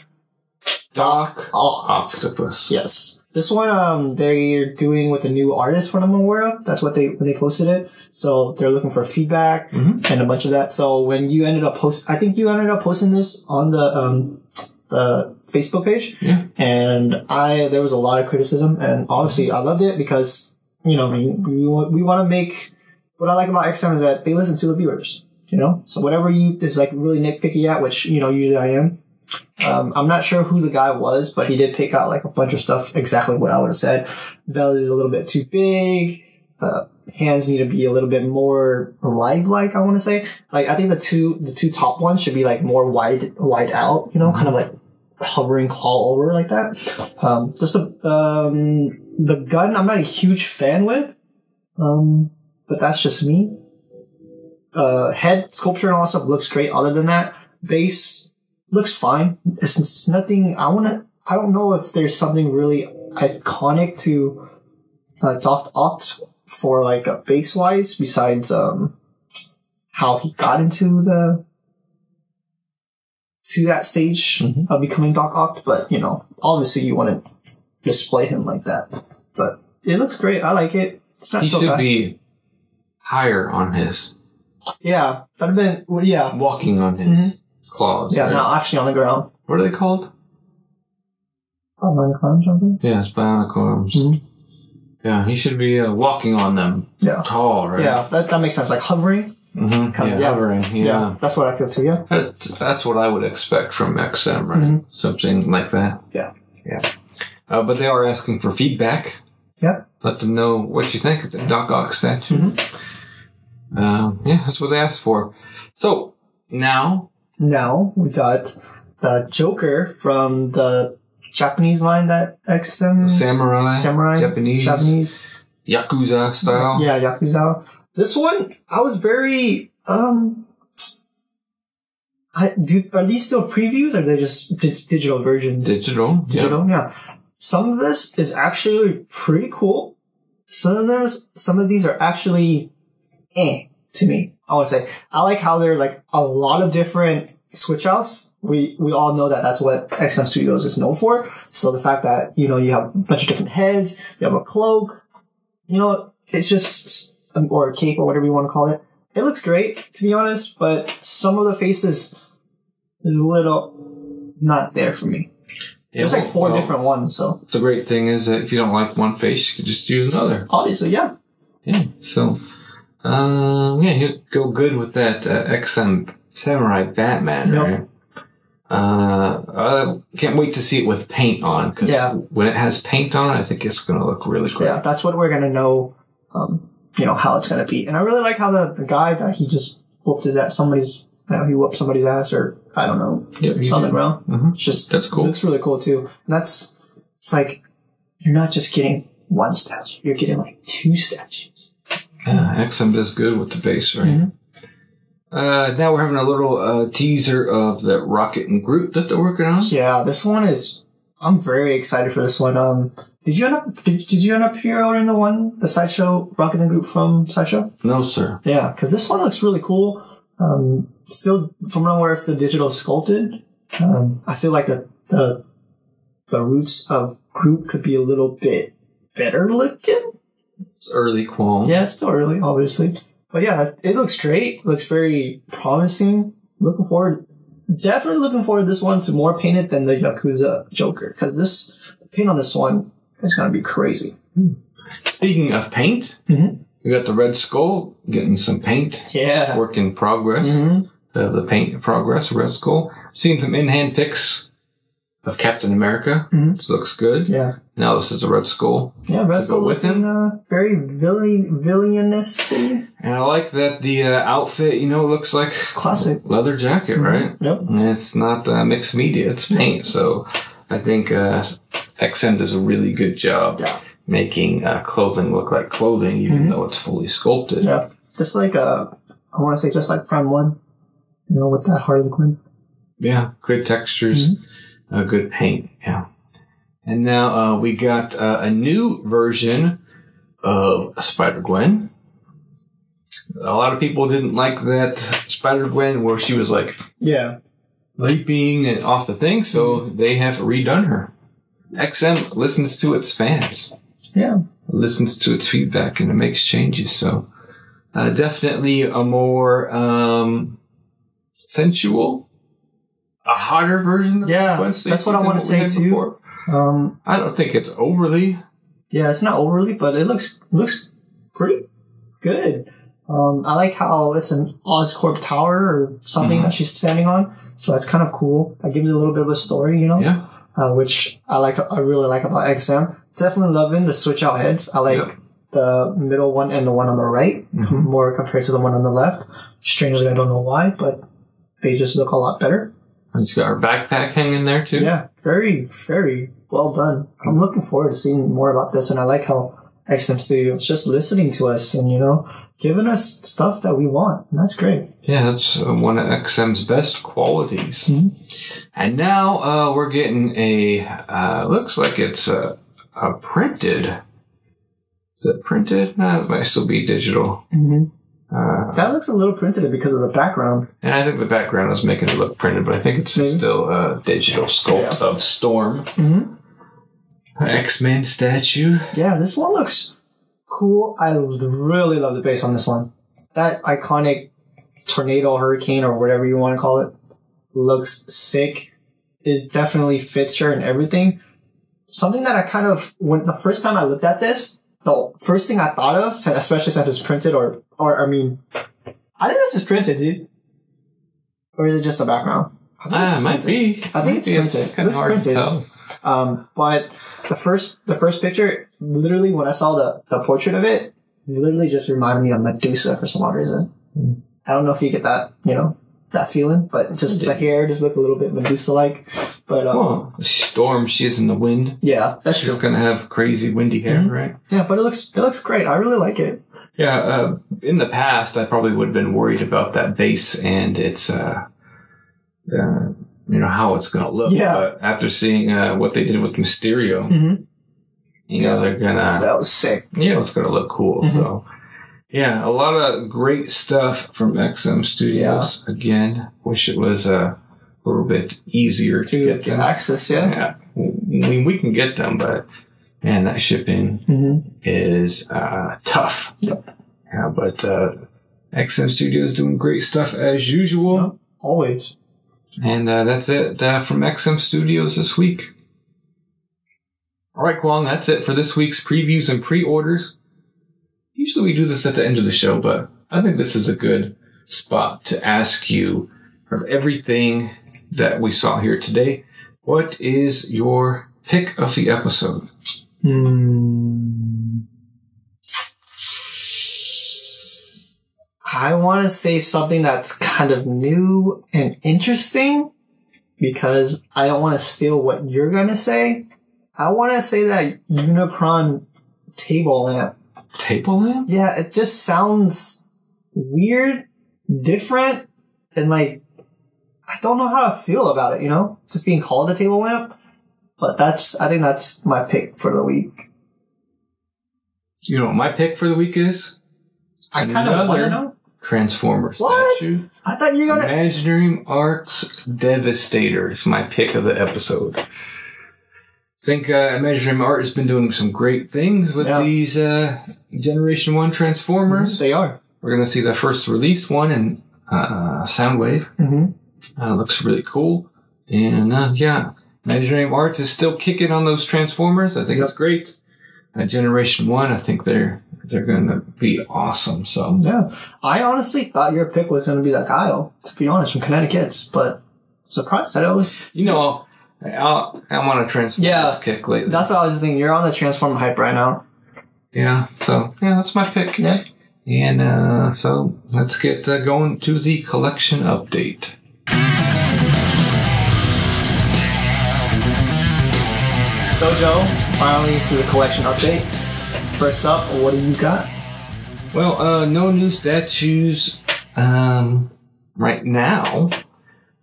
Doc Octopus. Yes. This one, they're doing with a new artist from I'm aware of. That's what when they posted it. So they're looking for feedback and a bunch of that. So when you ended up I think you ended up posting this on the Facebook page. Yeah. And there was a lot of criticism, and obviously I loved it because, we want to make, what I like about XM is that they listen to the viewers. So whatever is really nitpicky at, which, usually I am, I'm not sure who the guy was, but he did pick out like a bunch of stuff, exactly what I would have said. Belly's a little bit too big. Hands need to be a little bit more lifelike, I want to say. Like, I think the two top ones should be like more wide out, kind of like hovering claw over like that. Just the gun, I'm not a huge fan with, but that's just me. Head sculpture and all that stuff looks great. Other than that, base looks fine. It's nothing. I don't know if there's something really iconic to Doc Oct for like a base wise besides how he got into that stage of becoming Doc Oct. But obviously you want to display him like that. But it looks great. I like it. It's not he so should bad. be higher on his. Yeah, that'd have been yeah. Walking on his claws. Yeah, right? no, actually on the ground. What are they called? Bionic arms, something. Yeah, it's bionic arms. Yeah, he should be walking on them. Yeah, tall, right? Yeah, that makes sense. Like hovering. Hovering. Yeah, that's what I feel too. Yeah, that's what I would expect from XM, right? Something like that. Yeah. But they are asking for feedback. Yeah. Let them know what you think of the Doc Ock statue. That's what they asked for. So now we got the Joker from the Japanese line that XM Samurai Japanese Yakuza style. Yeah, Yakuza. This one I was very are these still previews or are they just digital versions? Digital, yeah. Some of this is actually pretty cool. Some of these are actually to me. I would say I like how there are like a lot of different switch outs. We all know that that's what XM Studios is known for. So the fact that you have a bunch of different heads, you have a cloak, it's just or a cape or whatever you want to call it. It looks great to be honest, but some of the faces is a little not there for me. Yeah, there's like four different ones. So the great thing is that if you don't like one face, you can just use another. Obviously, yeah. Yeah. So. He'd go good with that XM Samurai Batman, right? I can't wait to see it with paint on. Cause when it has paint on, I think it's going to look really great. Yeah, that's what we're going to know, how it's going to be. And I really like how the guy that he just whooped his ass, he whooped somebody's ass or, I don't know, something wrong. It's just, that's cool. It looks really cool too. And it's like, you're not just getting one statue, you're getting like two statues. Yeah, XM does good with the base, right? Now we're having a little teaser of the Rocket and Groot that they're working on. Yeah, this one is. I'm very excited for this one. Did you end up pre-ordering the Sideshow Rocket and Groot from Sideshow? No, sir. Yeah, because this one looks really cool. Still, from where it's the digital sculpted, I feel like the roots of Groot could be a little bit better looking. It's early qualm. Yeah, it's still early, obviously. But yeah, it looks great. It looks very promising. Definitely looking forward to this one to more painted than the Yakuza Joker. Because the paint on this one is going to be crazy. Speaking of paint, we got the Red Skull getting some paint. Yeah. Work in progress. The paint in progress, Red Skull. Seen some in-hand pics of Captain America. This looks good. Yeah. Now this is a Red Skull. Yeah, Red Skull with him. Very villainous. And I like that the outfit, looks like classic leather jacket, right? Yep. And it's not mixed media; it's paint. So I think XM does a really good job making clothing look like clothing, even though it's fully sculpted. Yeah, just like I want to say, just like Prime 1, with that Harley Quinn. Yeah, good textures. Good paint, yeah. And now we got a new version of Spider-Gwen. A lot of people didn't like that Spider-Gwen where she was like leaping off the thing, so they have redone her. XM listens to its fans. Yeah. Listens to its feedback and it makes changes. So definitely a more sensual, a hotter version of Gwen Stacy. That's what I want to say too. Before. I don't think it's overly. Yeah, it's not overly, but it looks pretty good. I like how it's an Oscorp tower or something that she's standing on. So that's kind of cool. That gives it a little bit of a story, you know? Yeah. Which I really like about XM. Definitely loving the switch out heads. I like the middle one and the one on the right more compared to the one on the left. Strangely, I don't know why, but they just look a lot better. And she's got her backpack hanging there too. Yeah, very, very well done. I'm looking forward to seeing more about this, and I like how XM Studio is just listening to us and, you know, giving us stuff that we want. And that's great. Yeah, that's one of XM's best qualities. And now we're getting a, looks like it's a printed. Is it printed? No, it might still be digital. That looks a little printed because of the background. And I think the background is making it look printed, but I think it's still a digital sculpt of Storm. X-Men statue. Yeah, this one looks cool. I really love the base on this one. That iconic tornado, hurricane, or whatever you want to call it, looks sick. It definitely fits her and everything. Something that I kind of, when the first time I looked at this, the first thing I thought of, especially since it's printed, or I think this is printed, dude. Or is it just the background? It might be. I think it's printed. It's kind of hard to tell. But the first picture, literally when I saw the portrait of it, literally just reminded me of Medusa for some odd reason. I don't know if you get that, you know, that feeling, but just the hair just looked a little bit Medusa-like. But well, Storm, she is in the wind. Yeah, that's true. She's gonna have crazy windy hair, right? Yeah, but it looks great. I really like it. Yeah, in the past, I probably would have been worried about that base and its, you know, how it's gonna look. Yeah. But after seeing what they did with Mysterio, you know, they're gonna. That was sick. You know, it's gonna look cool. So, yeah, a lot of great stuff from XM Studios. Yeah. Again, wish it was a little bit easier to get them. Access. Yeah. I mean, we can get them, but man, that shipping is tough. Yep. Yeah, but XM Studios doing great stuff as usual. Yep. Always. And that's it from XM Studios this week. All right, Kwong, that's it for this week's previews and pre-orders. Usually we do this at the end of the show, but I think this is a good spot to ask you, of everything that we saw here today, what is your pick of the episode? I want to say something that's kind of new and interesting because I don't want to steal what you're going to say. I want to say that Unicron table lamp. Table lamp? Yeah, it just sounds weird, different, and like, I don't know how to feel about it, you know? Just being called a table lamp. But I think that's my pick for the week. You know what my pick for the week is? I kind of want to know. Transformer statue. I thought you were going to... Imaginarium Art's Devastator is my pick of the episode. I think Imaginarium Art has been doing some great things with these Generation 1 Transformers. They are. We're going to see the first released one in Soundwave. Looks really cool. And Imaginarium Arts is still kicking on those Transformers. I think it's great. Generation 1, I think they're going to be awesome. So yeah, I honestly thought your pick was going to be that Kyle, to be honest, from Kinetequettes, but surprised that it was. You know, I'm on a Transformers kick lately. That's what I was thinking. You're on the Transformer hype right now. Yeah, so that's my pick. Yeah, and so let's get going to the collection update. So, Joe, finally to the collection update. First up, what do you got? Well, no new statues right now.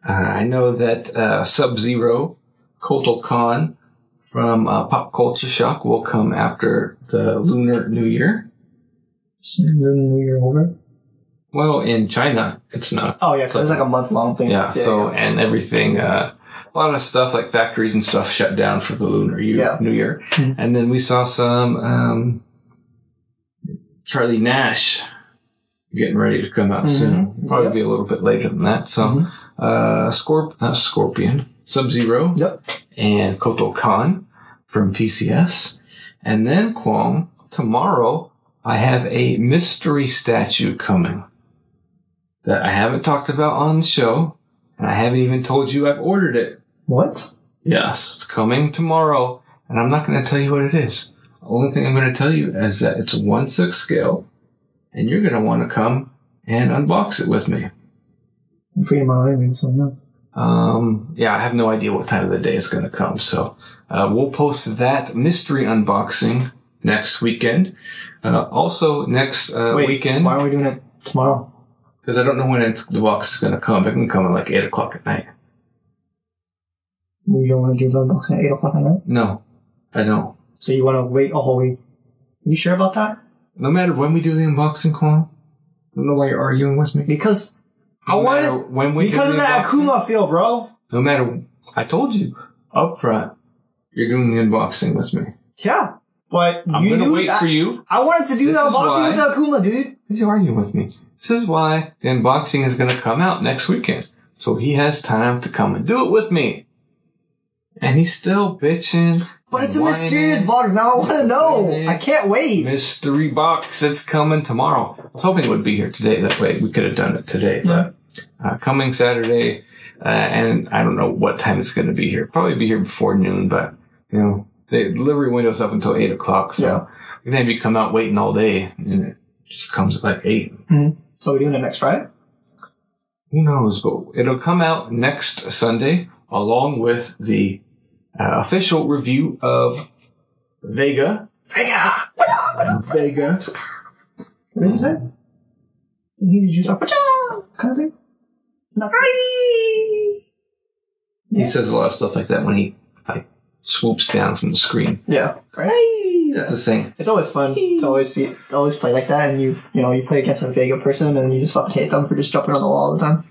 I know that Sub-Zero, Kotal Khan from Pop Culture Shock will come after the Lunar New Year. The New Year over? Well, in China, it's not. Oh, yeah, so it's like a month-long thing. Yeah, and everything... a lot of stuff like factories and stuff shut down for the Lunar New Year. And then we saw some Charlie Nash getting ready to come out soon. Probably be a little bit later than that. So Scorpion, Sub-Zero, and Kotal Khan from PCS. And then Kwong, tomorrow, I have a mystery statue coming that I haven't talked about on the show, and I haven't even told you I've ordered it. What? Yes, it's coming tomorrow, and I'm not going to tell you what it is. The only thing I'm going to tell you is that it's 1/6 scale, and you're going to want to come and unbox it with me. I'm free tomorrow, I mean, so no. Yeah, I have no idea what time of the day it's going to come, so we'll post that mystery unboxing next weekend. Also, next weekend... Why are we doing it tomorrow? Because I don't know when the box is going to come. It can come at like 8 o'clock at night. You don't want to do the unboxing at 8 o'clock at night? No, I don't. So you want to wait a whole week? You sure about that? No matter when we do the unboxing, Kwon. I don't know why you're arguing with me. Because because of that Akuma feel, bro. No matter, I told you up front, you're doing the unboxing with me. Yeah, but I'm going to wait for you. I wanted to do the unboxing with the Akuma, dude. He's arguing with me. This is why the unboxing is going to come out next weekend. So he has time to come and do it with me. And he's still bitching. But it's a mysterious box. Now I want to know. I can't wait. Mystery box. It's coming tomorrow. I was hoping it would be here today. That way we could have done it today. Yeah. But coming Saturday, and I don't know what time it's going to be here. Probably be here before noon, but, you know, the delivery window's up until 8 o'clock. So we're going to be come out waiting all day, and it just comes at like 8. Mm-hmm. So we're doing it next Friday? Who knows? But it'll come out next Sunday along with the official review of Vega. Vega. What does he say? He just like, kind of thing? He says a lot of stuff like that when he like swoops down from the screen. Yeah. Right. That's the thing. It's always fun to always play like that, and you play against a Vega person and you just fucking hate them for just jumping on the wall all the time.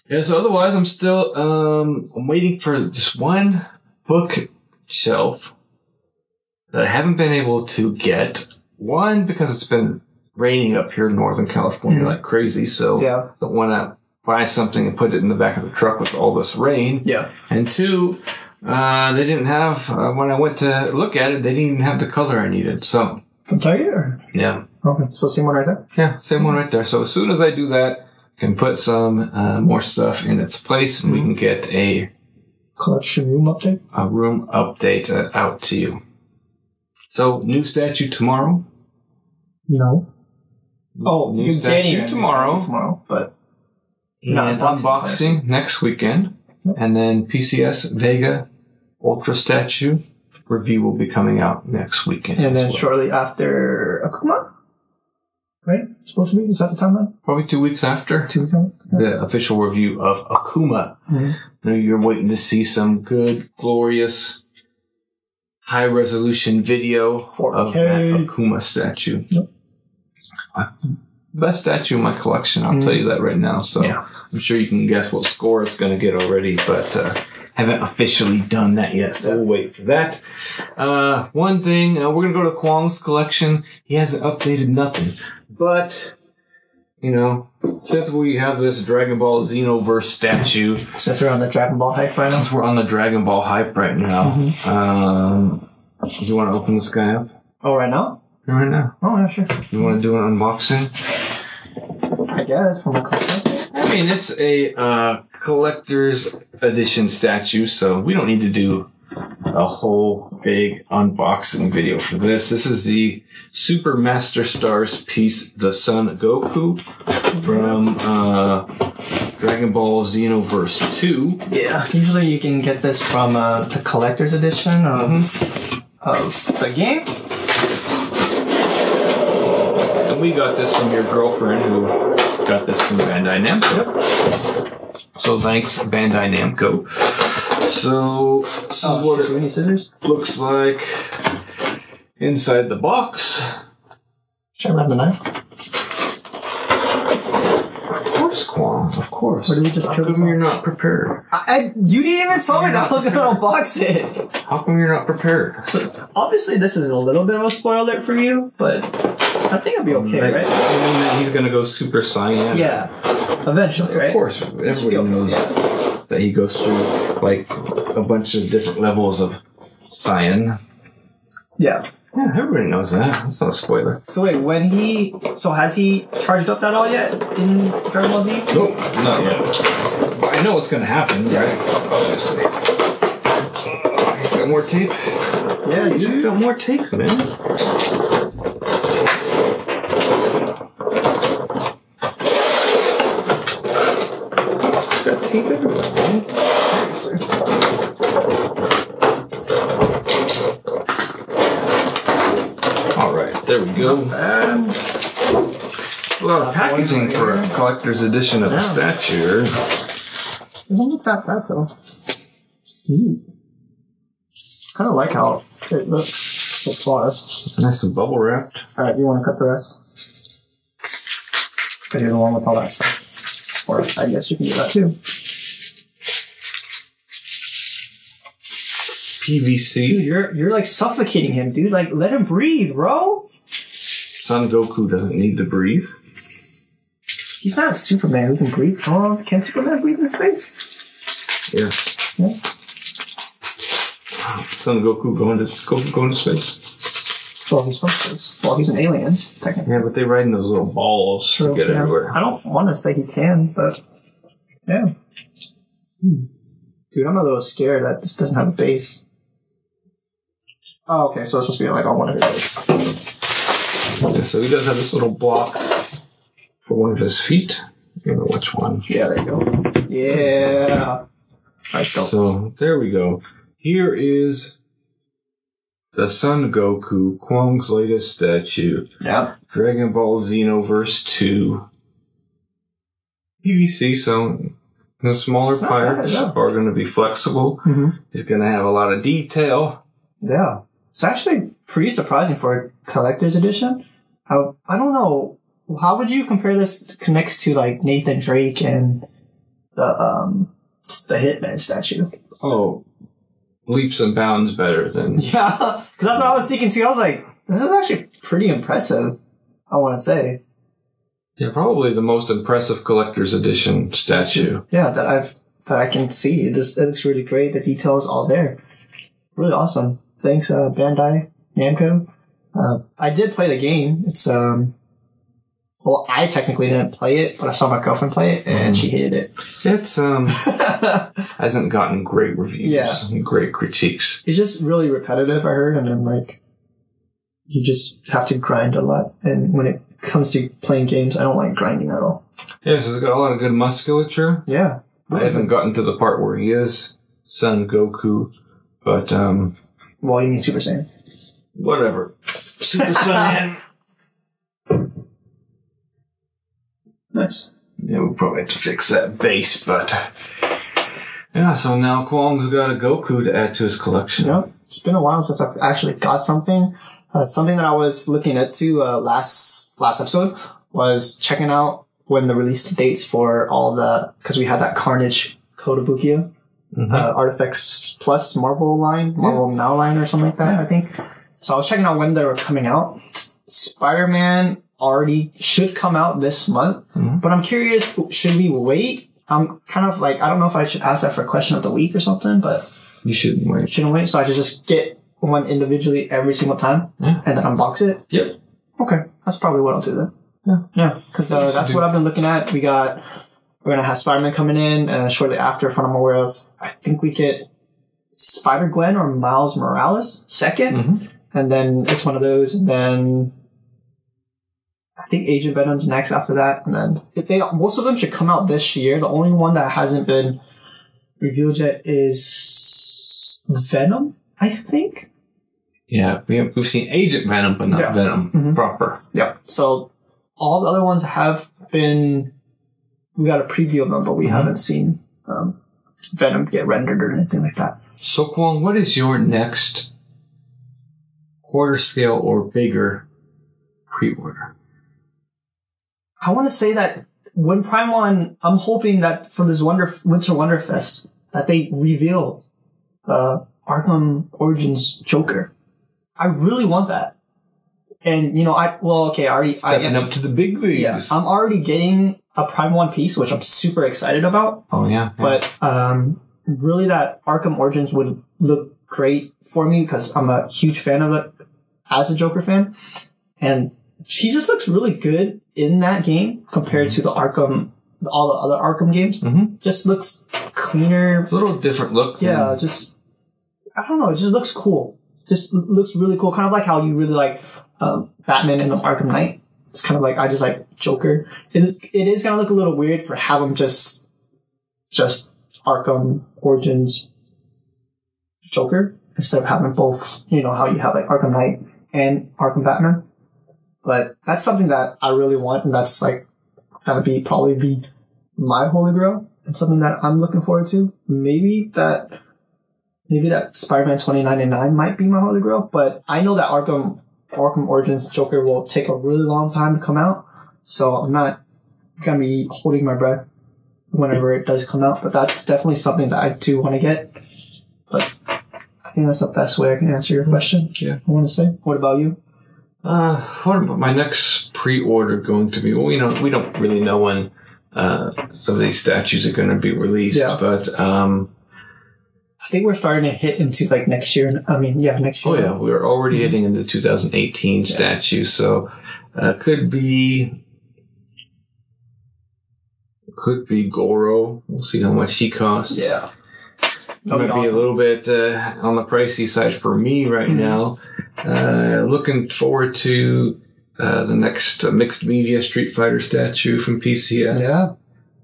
Yeah, so otherwise I'm still I'm waiting for this one bookshelf that I haven't been able to get. One, because it's been raining up here in Northern California like crazy, so don't want to buy something and put it in the back of the truck with all this rain. Yeah. And two, they didn't have, when I went to look at it, they didn't even have the color I needed, so. From Target, or? Yeah. Okay, so same one right there? Yeah, same one right there. So as soon as I do that, I can put some more stuff in its place, and we can get a collection room update? A room update out to you. So, new statue tomorrow? No. Oh, new statue tomorrow, but and unboxing next weekend. Yep. And then PCS Vega Ultra statue review will be coming out next weekend. And then shortly after Akuma? Right? It's supposed to be? Is that the timeline? Probably 2 weeks after. 2 weeks after? The official review of Akuma. Mm-hmm. Now you're waiting to see some good, glorious, high-resolution video 4K. Of that Akuma statue. Yep. Best statue in my collection, I'll tell you that right now. So I'm sure you can guess what score it's going to get already, but haven't officially done that yet, so we'll wait for that. One thing, we're going to go to Kwong's collection. He hasn't updated nothing, but, you know, since we have this Dragon Ball Xenoverse statue... Since we're on the Dragon Ball hype right now? Do you want to open this guy up? Oh, right now? Right now. Oh, yeah, sure. You want to do an unboxing? I guess, from a collector. I mean, it's a collector's edition statue, so we don't need to do a whole big unboxing video for this. This is the Super Master Stars piece, the Son Goku, from Dragon Ball Xenoverse 2. Yeah, usually you can get this from the collector's edition of the game. We got this from your girlfriend, who got this from Bandai Namco. Yep. So thanks, Bandai Namco. So this is what it scissors? Looks like inside the box. Should I grab the knife? Of course, Kwong. Of course. Or did we just How come you're not prepared? You didn't even tell me that I was going to unbox it. How come you're not prepared? So obviously this is a little bit of a spoiler alert for you, but I think it'll be okay, right? I mean that he's going to go Super Saiyan. Yeah, eventually, right? Of course, everybody knows that he goes through like a bunch of different levels of Saiyan. Yeah. Yeah, everybody knows that. That's not a spoiler. So wait, has he charged up at all yet in Dragon Ball Z? Nope, not yet. But I know what's going to happen, right? Obviously. He's got more tape. Yeah, he's got more tape, man. He's got tape everywhere, man. There we go. A lot of packaging for a collector's edition of a statue. Doesn't look that bad though. Kind of like how it looks so far. Nice and bubble wrapped. Alright, you want to cut the rest? Because you're the one with all that stuff. Or I guess you can do that too. PVC. Dude, you're like suffocating him, dude. Like, let him breathe, bro. Son Goku doesn't need to breathe. He's not Superman who can breathe. Oh, can Superman breathe in space? Yes. Yeah. Son Goku going to space. Well, he's from space. Well, he's an alien, technically. Yeah, but they ride in those little balls to get everywhere. I don't want to say he can, but yeah. Dude, I'm a little scared that this doesn't have a base. Oh, okay, so it's supposed to be like on one of his legs. Yeah, so he does have this little block for one of his feet. I don't know which one. Yeah, there you go. Yeah. So there we go. Here is the Son Goku, Kwang's latest statue. Yep. Dragon Ball Xenoverse 2. PVC, so the smaller parts are going to be flexible. Mm-hmm. It's going to have a lot of detail. Yeah. It's actually pretty surprising for a collector's edition. I don't know. How would you compare this next to like Nathan Drake and the Hitman statue? Oh, leaps and bounds better than... Yeah, because that's what I was thinking too. I was like, this is actually pretty impressive, I want to say. Yeah, probably the most impressive collector's edition statue. Yeah, that I can see. It looks really great. The details all there. Really awesome. Thanks, Bandai Namco. I did play the game. It's well, I technically didn't play it, but I saw my girlfriend play it, and she hated it. It's hasn't gotten great reviews, and great critiques. It's just really repetitive, I heard, and then like you just have to grind a lot. And when it comes to playing games, I don't like grinding at all. Yeah, so it's got a lot of good musculature. Yeah, I haven't gotten to the part where he is Son Goku, but well, you mean Super Saiyan? Whatever. Super Saiyan. Nice. Yeah, we'll probably have to fix that base, but... Yeah, so now Kwang's got a Goku to add to his collection. Yep. It's been a while since I've actually got something. Something that I was looking into last episode was checking out when the release dates for all the... Because we had that Carnage Kotobukiya, Artifacts Plus Marvel line, Marvel Now line or something like that, I think. So I was checking out when they were coming out. Spider-Man already should come out this month, but I'm curious, should we wait? I'm kind of like, I don't know if I should ask that for question of the week or something, but you shouldn't wait. Shouldn't wait, so I should just get one individually every single time and then unbox it? Yep. Okay, that's probably what I'll do then. Yeah, because that's what I've been looking at. We're going to have Spider-Man coming in shortly after, from what I'm aware of. I think we get Spider-Gwen or Miles Morales second, and then it's one of those, and then I think Agent Venom's next after that, and then most of them should come out this year. The only one that hasn't been revealed yet is Venom, I think. Yeah, we've seen Agent Venom, but not Venom proper. Yeah. So all the other ones have been. We got a preview of them, but we haven't seen Venom get rendered or anything like that. So Kwang, what is your next quarter scale or bigger pre-order? I want to say that when Prime 1, I'm hoping that for this Winter Wonder Fest, that they reveal Arkham Origins Joker. I really want that. And, I already... Stepping up to the big leagues. Yeah, I'm already getting a Prime 1 piece, which I'm super excited about. Oh, yeah. But really that Arkham Origins would look great for me because I'm a huge fan of it. as a Joker fan, and she just looks really good in that game compared to the Arkham, all the other Arkham games. Mm-hmm. Just looks cleaner. It's a little different look. Yeah, just, I don't know, it just looks cool. Just looks really cool. Kind of like how you really like Batman in Arkham Knight. It's kind of like, I just like Joker. It is going to look a little weird for have him just Arkham Origins Joker instead of having both, you know, how you have like Arkham Knight and Arkham Batman. But that's something that I really want, and that's like going to probably be my holy grail, and something that I'm looking forward to. Maybe that Spider-Man 2099 might be my holy grail, but I know that Arkham Origins Joker will take a really long time to come out, so I'm not going to be holding my breath whenever it does come out, but that's definitely something that I do want to get. But I think that's the best way I can answer your question. Yeah. I want to say. What about you? What about my next pre-order going to be? Well, we don't really know when some of these statues are going to be released, but I think we're starting to hit into like next year. Next year. Oh yeah, we're already hitting into 2018 statues, so could be Goro. We'll see how much he costs. Yeah. It might be a little bit on the pricey side for me right now. Looking forward to the next mixed media Street Fighter statue from PCS. Yeah.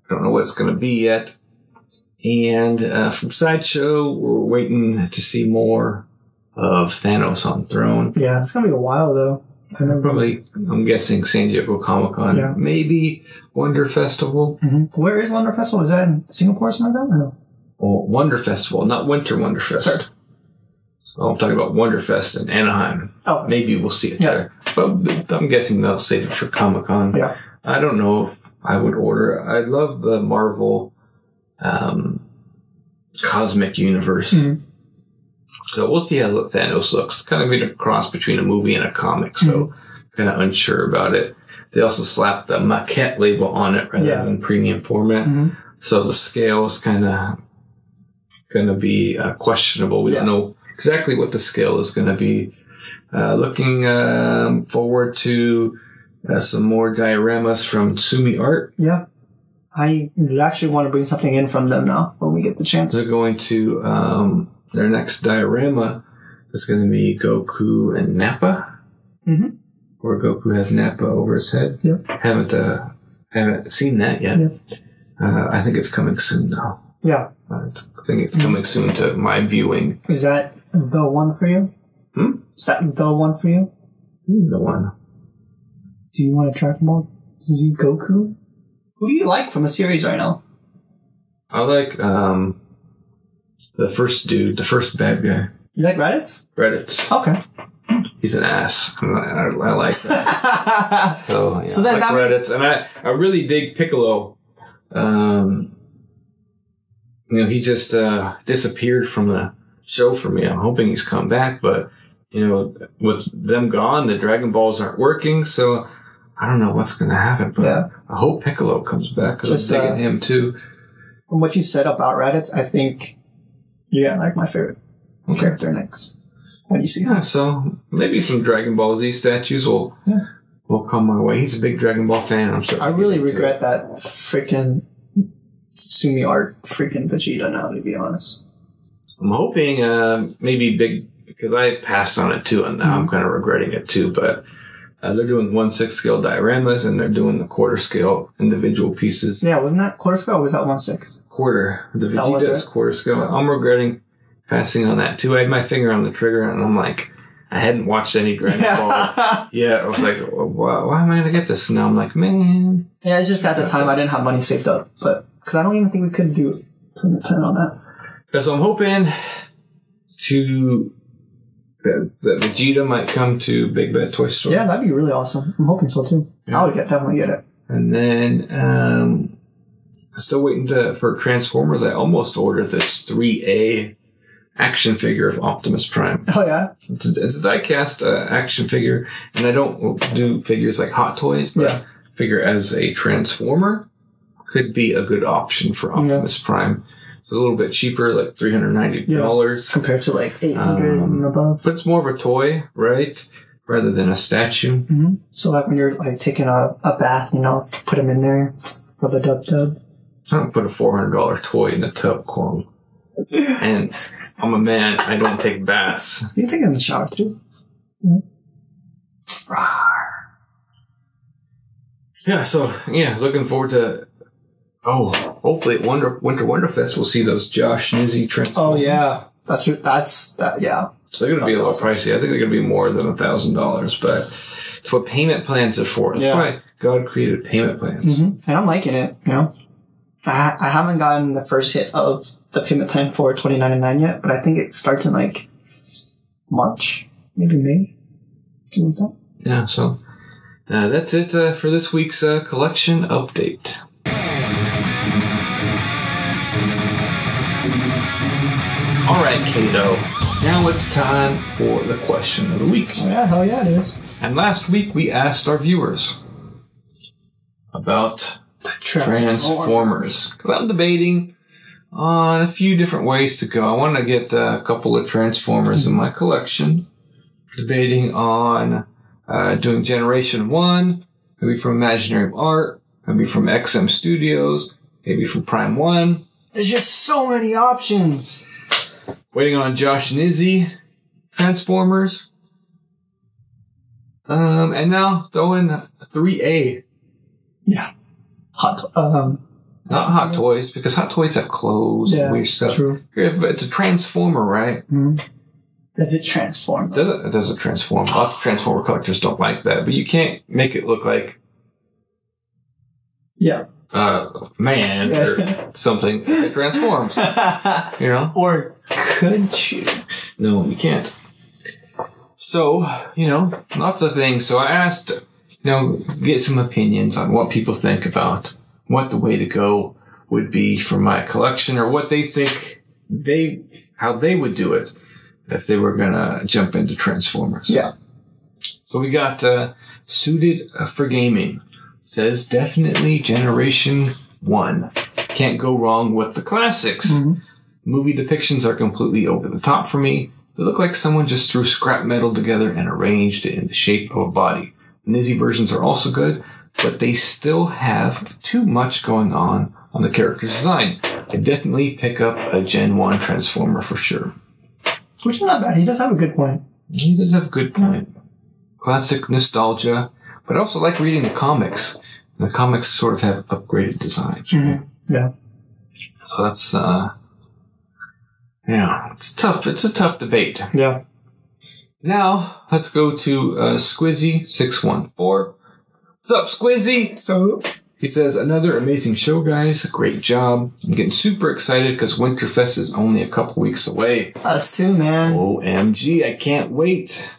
Don't know what it's going to be yet. And from Sideshow, we're waiting to see more of Thanos on Throne. Yeah, it's going to be a while though. I'm guessing San Diego Comic-Con. Yeah. Maybe Wonder Festival. Mm-hmm. Where is Wonder Festival? Is that in Singapore or something like that? Or no? Well, Wonder Festival, not Winter Wonder Fest. Sorry. So I'm talking about Wonderfest in Anaheim. Oh. Maybe we'll see it there. But I'm guessing they'll save it for Comic-Con. Yeah. I don't know if I would order. I love the Marvel Cosmic Universe. Mm-hmm. So we'll see how Thanos looks. Kind of made a cross between a movie and a comic, so kind of unsure about it. They also slapped the maquette label on it rather than premium format. Mm-hmm. So the scale is kind of going to be questionable. We don't know exactly what the scale is going to be. Looking forward to some more dioramas from Sumi Art. Yeah. I actually want to bring something in from them now when we get the chance. They're going to, their next diorama is going to be Goku and Nappa. Mm-hmm. Where Goku has Nappa over his head. Yep. Haven't seen that yet. Yep. I think it's coming soon, though. Yeah. I think it's coming soon to my viewing. Is that the one for you? Is that the one for you? The one. Do you want to track them all? Is he Goku? Who do you like from the series right now? I like the first dude, the first bad guy. You like Raditz? Raditz. Okay. He's an ass. I like that. So then I like Raditz. And I really dig Piccolo. He just disappeared from the show for me. I'm hoping he's come back, but with them gone, the Dragon Balls aren't working, so I don't know what's going to happen. But I hope Piccolo comes back because I'm digging him too. From what you said about Raditz, I think you're gonna like my favorite character next. What do you see? Yeah, so maybe some Dragon Ball Z statues will come my way. He's a big Dragon Ball fan. I'm sure. I really regret that freaking Sumi Art freaking Vegeta now, to be honest. I'm hoping maybe big, because I passed on it too, and now I'm kind of regretting it too, but they're doing 1/6 scale dioramas, and they're doing the quarter scale individual pieces. Yeah, wasn't that quarter scale or was that 1/6? Quarter. The Vegeta is quarter scale. Yeah. I'm regretting passing on that too. I had my finger on the trigger, and I'm like, I hadn't watched any Dragon Ball. Yeah, I was like, why am I going to get this? And now I'm like, man. Yeah, it's just at the time I didn't have money saved up, but because I don't even think we could do depend on that. So I'm hoping that Vegeta might come to Big Bad Toy Store. Yeah, that'd be really awesome. I'm hoping so too. Yeah. I would definitely get it. And then I'm still waiting for Transformers. I almost ordered this 3A action figure of Optimus Prime. Oh yeah, it's a die-cast action figure, and I don't do figures like Hot Toys, but figure as a Transformer could be a good option for Optimus Prime. It's a little bit cheaper, like $390 compared to like $800 and above. But it's more of a toy, right? rather than a statue. Mm-hmm. So like when you're like taking a bath, you know, put them in there, rub a dub. I don't put a $400 toy in a tub, Kwong. And I'm a man. I don't take baths. You can take it in the shower too. Mm-hmm. Yeah. So looking forward to. Oh, hopefully at Winter Wonderfest we'll see those Josh Nizzy Transformers. Oh yeah, that's that. Yeah. So they're going to be a little pricey. I think they're going to be more than $1,000, but it's what payment plans are for. That's why God created payment plans. Mm-hmm. And I'm liking it. You know, I haven't gotten the first hit of the payment plan for $20.99 yet, but I think it starts in like March, maybe May. Something like that. Yeah. So that's it for this week's collection update. All right, Kato. Now it's time for the question of the week. Oh, yeah, hell yeah, it is. And last week we asked our viewers about Transformers. Because I'm debating on a few different ways to go. I want to get a couple of Transformers in my collection. Debating on doing Generation 1, maybe from Imaginarium Art, maybe from XM Studios, maybe from Prime 1. There's just so many options. Waiting on Josh Nizzy Transformers. And now throw in 3A. Yeah. Not Hot Toys, because Hot Toys have clothes and weird stuff. True. Yeah, but it's a Transformer, right? Mm-hmm. Does it transform? It doesn't transform. Lots of Transformer collectors don't like that, but you can't make it look like man or something that transforms. You know? Or could you? No, you can't. So, lots of things. So I asked, get some opinions on what people think about what the way to go would be for my collection, or what they think how they would do it if they were going to jump into Transformers. Yeah. So we got Suited for Gaming. Says definitely Generation 1. Can't go wrong with the classics. Mm-hmm. Movie depictions are completely over the top for me. They look like someone just threw scrap metal together and arranged it in the shape of a body. The Nizzy versions are also good, but they still have too much going on the character's design. I definitely pick up a Gen 1 Transformer for sure. Which is not bad. He does have a good point. He does have a good point. Classic nostalgia. But I also like reading the comics. The comics sort of have upgraded designs. Mm-hmm. Yeah. So that's, it's tough. It's a tough debate. Yeah. Now, let's go to Squizzy614. What's up, Squizzy? So, he says, another amazing show, guys. Great job. I'm getting super excited because Winterfest is only a couple weeks away. Us too, man. OMG, I can't wait.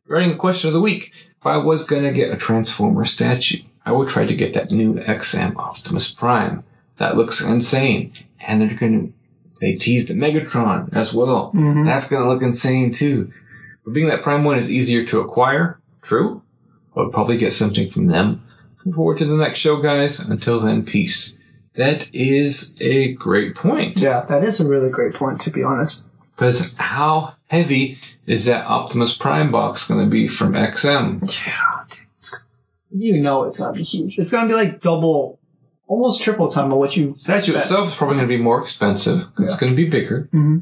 Writing the question of the week. If I was going to get a Transformer statue, I would try to get that new XM Optimus Prime. That looks insane. And they teased the Megatron as well. Mm-hmm. That's going to look insane too. But being that Prime 1 is easier to acquire, true, I would probably get something from them. Looking forward to the next show, guys. Until then, peace. That is a great point. Yeah, that is a really great point, to be honest. Because how heavy is that Optimus Prime box going to be from XM? Yeah, dude. It's going to be huge. It's going to be like double, almost triple time of what you statue itself is probably going to be more expensive because it's going to be bigger. Mm-hmm.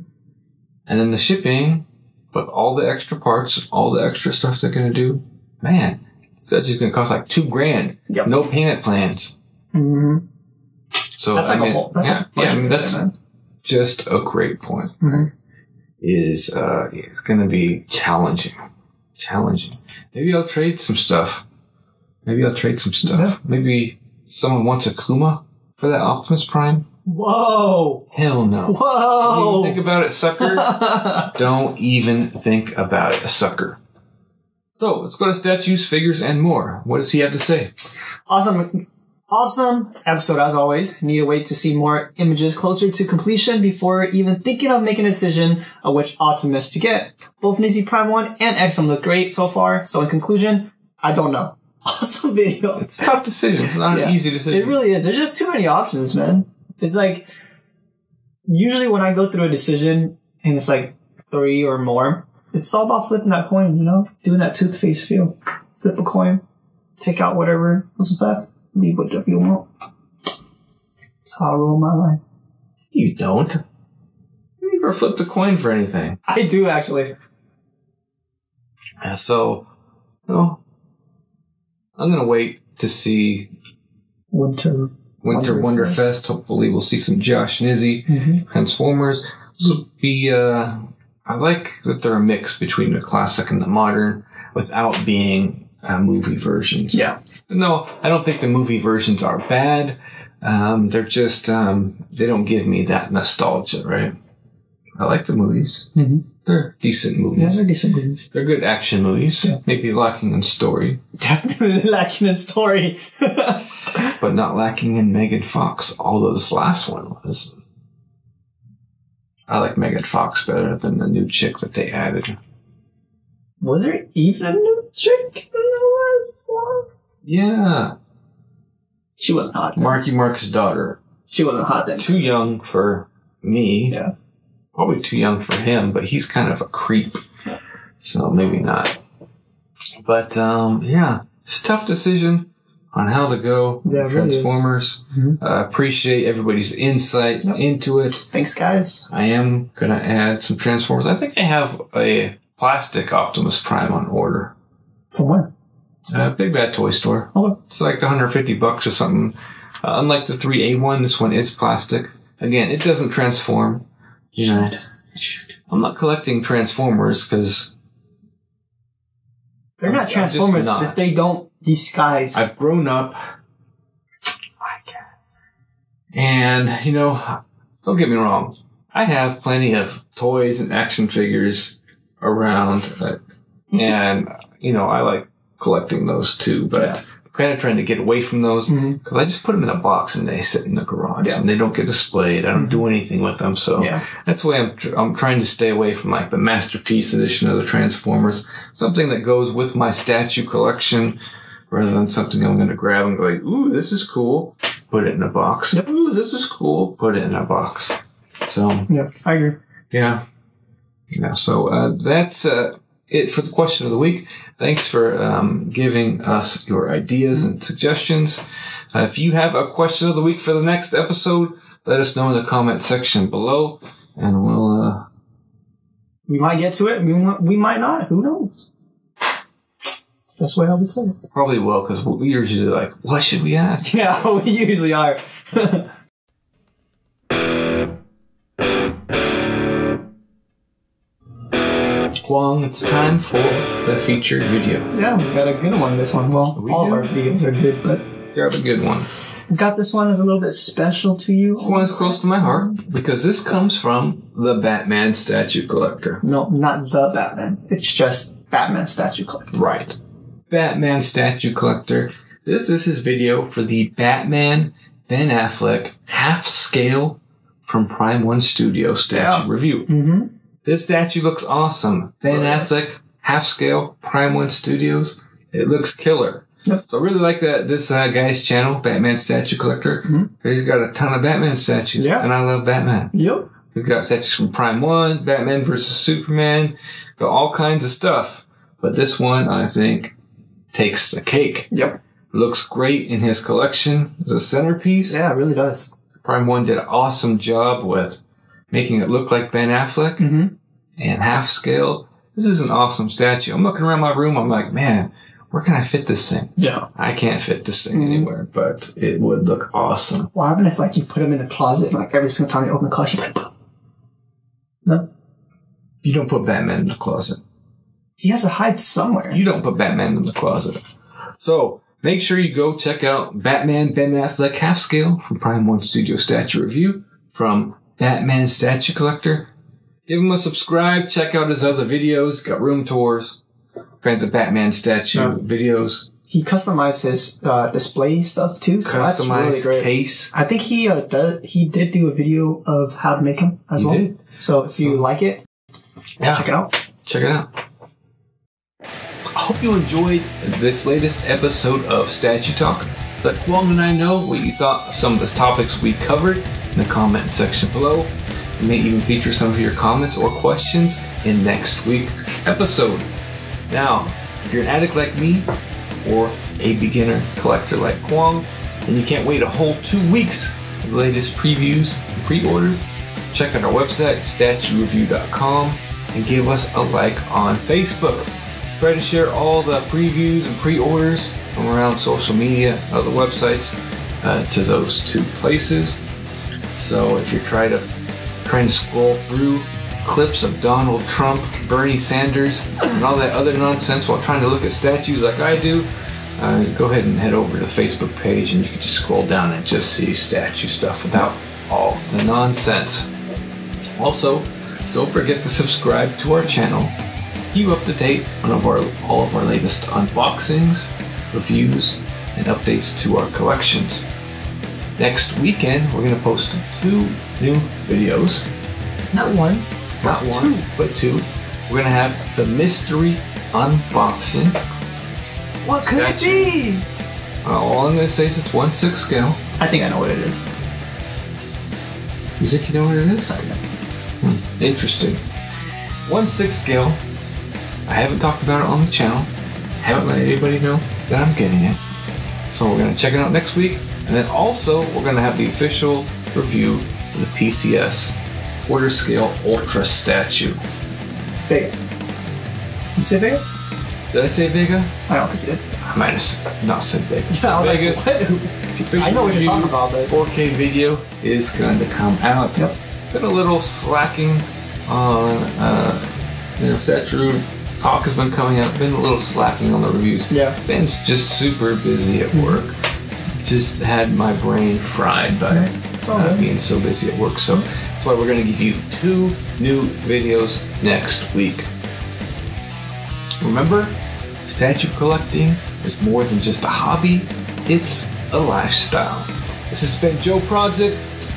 And then the shipping, with all the extra parts, all the extra stuff they're going to do, man, that's just going to cost like $2,000. Yep. No payment plans. Mm-hmm. So that's that's just a great point. Mm-hmm. It's going to be challenging. Maybe I'll trade some stuff. Yeah. Maybe someone wants a Kuma for that Optimus Prime. Whoa! Hell no. Whoa! Don't even think about it, sucker. Don't even think about it, sucker. So, let's go to statues, figures, and more. What does he have to say? Awesome episode as always. Need to wait to see more images closer to completion before even thinking of making a decision of which Optimus to get. Both Nizzy Prime 1 and XM look great so far, so in conclusion, I don't know. Awesome video. It's a tough decision. It's not an easy decision. It really is. There's just too many options, man. It's like, usually when I go through a decision and it's like 3 or more, it's all about flipping that coin, you know? Doing that toothpaste feel. Flip a coin, take out whatever. What's that? Leave whatever you want. That's how I roll my life. You don't. You never flipped a coin for anything. I do, actually. So, I'm going to wait to see Winter Wonderfest. Hopefully we'll see some Josh and Izzy. Transformers. This will be, I like that they're a mix between the classic and the modern without being movie versions. Yeah. No, I don't think the movie versions are bad. They're just, they don't give me that nostalgia, right? I like the movies. They're decent movies. Yeah, they're decent movies. They're good action movies. Yeah. Maybe lacking in story. Definitely lacking in story. But not lacking in Megan Fox, although this last one was. I like Megan Fox better than the new chick that they added. Was there even a new chick in the last one? Yeah. She wasn't hot then. Marky Mark's daughter. She wasn't hot then. Too young for me. Yeah. Probably too young for him, but he's kind of a creep. So maybe not. But, yeah. It's a tough decision on how to go. Yeah, Transformers. Really appreciate everybody's insight into it. Thanks, guys. I am going to add some Transformers. I think I have a plastic Optimus Prime on order. From where? Big Bad Toy Store. Okay. It's like $150 or something. Unlike the 3A one, this one is plastic. Again, it doesn't transform. You know, I'm not collecting Transformers because they're not Transformers if they don't disguise. I've grown up. I guess. And, don't get me wrong. I have plenty of toys and action figures around. And, I like collecting those too. But I'm kind of trying to get away from those because I just put them in a box and they sit in the garage and they don't get displayed. I don't do anything with them. So that's why I'm trying to stay away from like the Masterpiece edition of the Transformers. Something that goes with my statue collection rather than something I'm going to grab and go like, ooh, this is cool. Put it in a box. Yep. Ooh, this is cool. Put it in a box. So. Yeah, I agree. Yeah. Yeah. So, that's, it for the question of the week. Thanks for giving us your ideas and suggestions. If you have a question of the week for the next episode, let us know in the comment section below, and we'll... we might get to it. We might not. Who knows? That's the way I would say it. Probably will, because we usually like, what should we ask? Yeah, we usually are. Kwong, it's time for the featured video. Yeah, we got a good one this one. Well, all of our videos are good, but... Grab a good one. Got this one as a little bit special to you. This one is close to my heart, because this comes from the Batman Statue Collector. No, not the Batman. It's just Batman Statue Collector. Right. Batman Statue Collector. This is his video for the Batman Ben Affleck half-scale from Prime 1 Studio statue review. This statue looks awesome. Ben Affleck, half-scale, Prime 1 Studios. It looks killer. Yep. So I really like that this guy's channel, Batman Statue Collector. He's got a ton of Batman statues. Yeah. And I love Batman. Yep. He's got statues from Prime 1, Batman vs. Superman, got all kinds of stuff. But this one, I think, takes the cake. Yep. Looks great in his collection as a centerpiece. Yeah, it really does. Prime 1 did an awesome job with making it look like Ben Affleck and half scale. This is an awesome statue. I'm looking around my room. I'm like, man, where can I fit this thing? Yeah. I can't fit this thing anywhere, but it would look awesome. What happened if like you put him in a closet and like every single time you open the closet, you're like, boom? No? You don't put Batman in the closet. He has to hide somewhere. You don't put Batman in the closet. So make sure you go check out Batman Ben Affleck half scale from Prime 1 Studio Statue Review from Batman Statue Collector. Give him a subscribe. Check out his other videos. Got room tours. Kinds of Batman statue videos. He customized his display stuff too. So that's really great. Case. I think he did do a video of how to make them as well. Did. So if you like it, check it out. Check it out. I hope you enjoyed this latest episode of Statue Talk. Let Kwong and I know what you thought of some of the topics we covered in the comment section below. We may even feature some of your comments or questions in next week's episode. Now, if you're an addict like me, or a beginner collector like Kwong, and you can't wait a whole 2 weeks for the latest previews and pre-orders, check out our website, statuereview.com, and give us a like on Facebook. Try to share all the previews and pre-orders from around social media, other websites, to those 2 places. So if you're trying to scroll through clips of Donald Trump, Bernie Sanders, and all that other nonsense while trying to look at statues like I do, go ahead and head over to the Facebook page and you can just scroll down and just see statue stuff without all the nonsense. Also, don't forget to subscribe to our channel. Keep up to date on all of our latest unboxings, reviews, and updates to our collections. Next weekend, we're going to post 2 new videos. Not one, but 2. We're going to have the mystery unboxing. What could it be? All I'm going to say is it's 1/6 scale. I think I know what it is. You think you know what it is? I think I know what it is. Interesting. 1/6 scale. I haven't talked about it on the channel. Haven't let anybody know that I'm getting it. So we're going to check it out next week. And then also, we're going to have the official review of the PCS quarter scale ultra statue. Vega. You say Vega? Did I say Vega? I don't think you did. I might have not said Vega. Yeah, I was Vega. like, what? I know what you're talking about, but 4K video is going to come out. Yep. Been a little slacking on, statue talk has been coming out. Been a little slacking on the reviews. Yeah. Ben's just super busy at work. Just had my brain fried by being so busy at work. So that's why we're going to give you 2 new videos next week. Remember, statue collecting is more than just a hobby, it's a lifestyle. This has been Joe Project.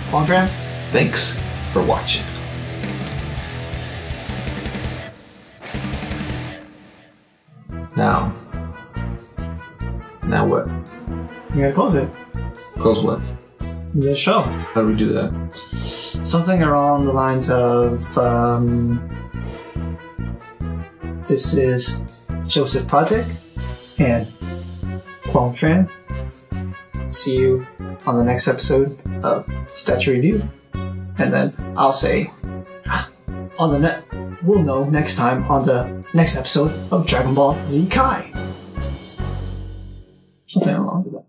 Quandran. Thanks for watching. Now what? You're gonna close it. Close what? The show. How do we do that? Something along the lines of, this is Joseph Project and Kwong Tran. See you on the next episode of Statue Review. And then I'll say, we'll know next time on the next episode of Dragon Ball Z Kai. Something along that.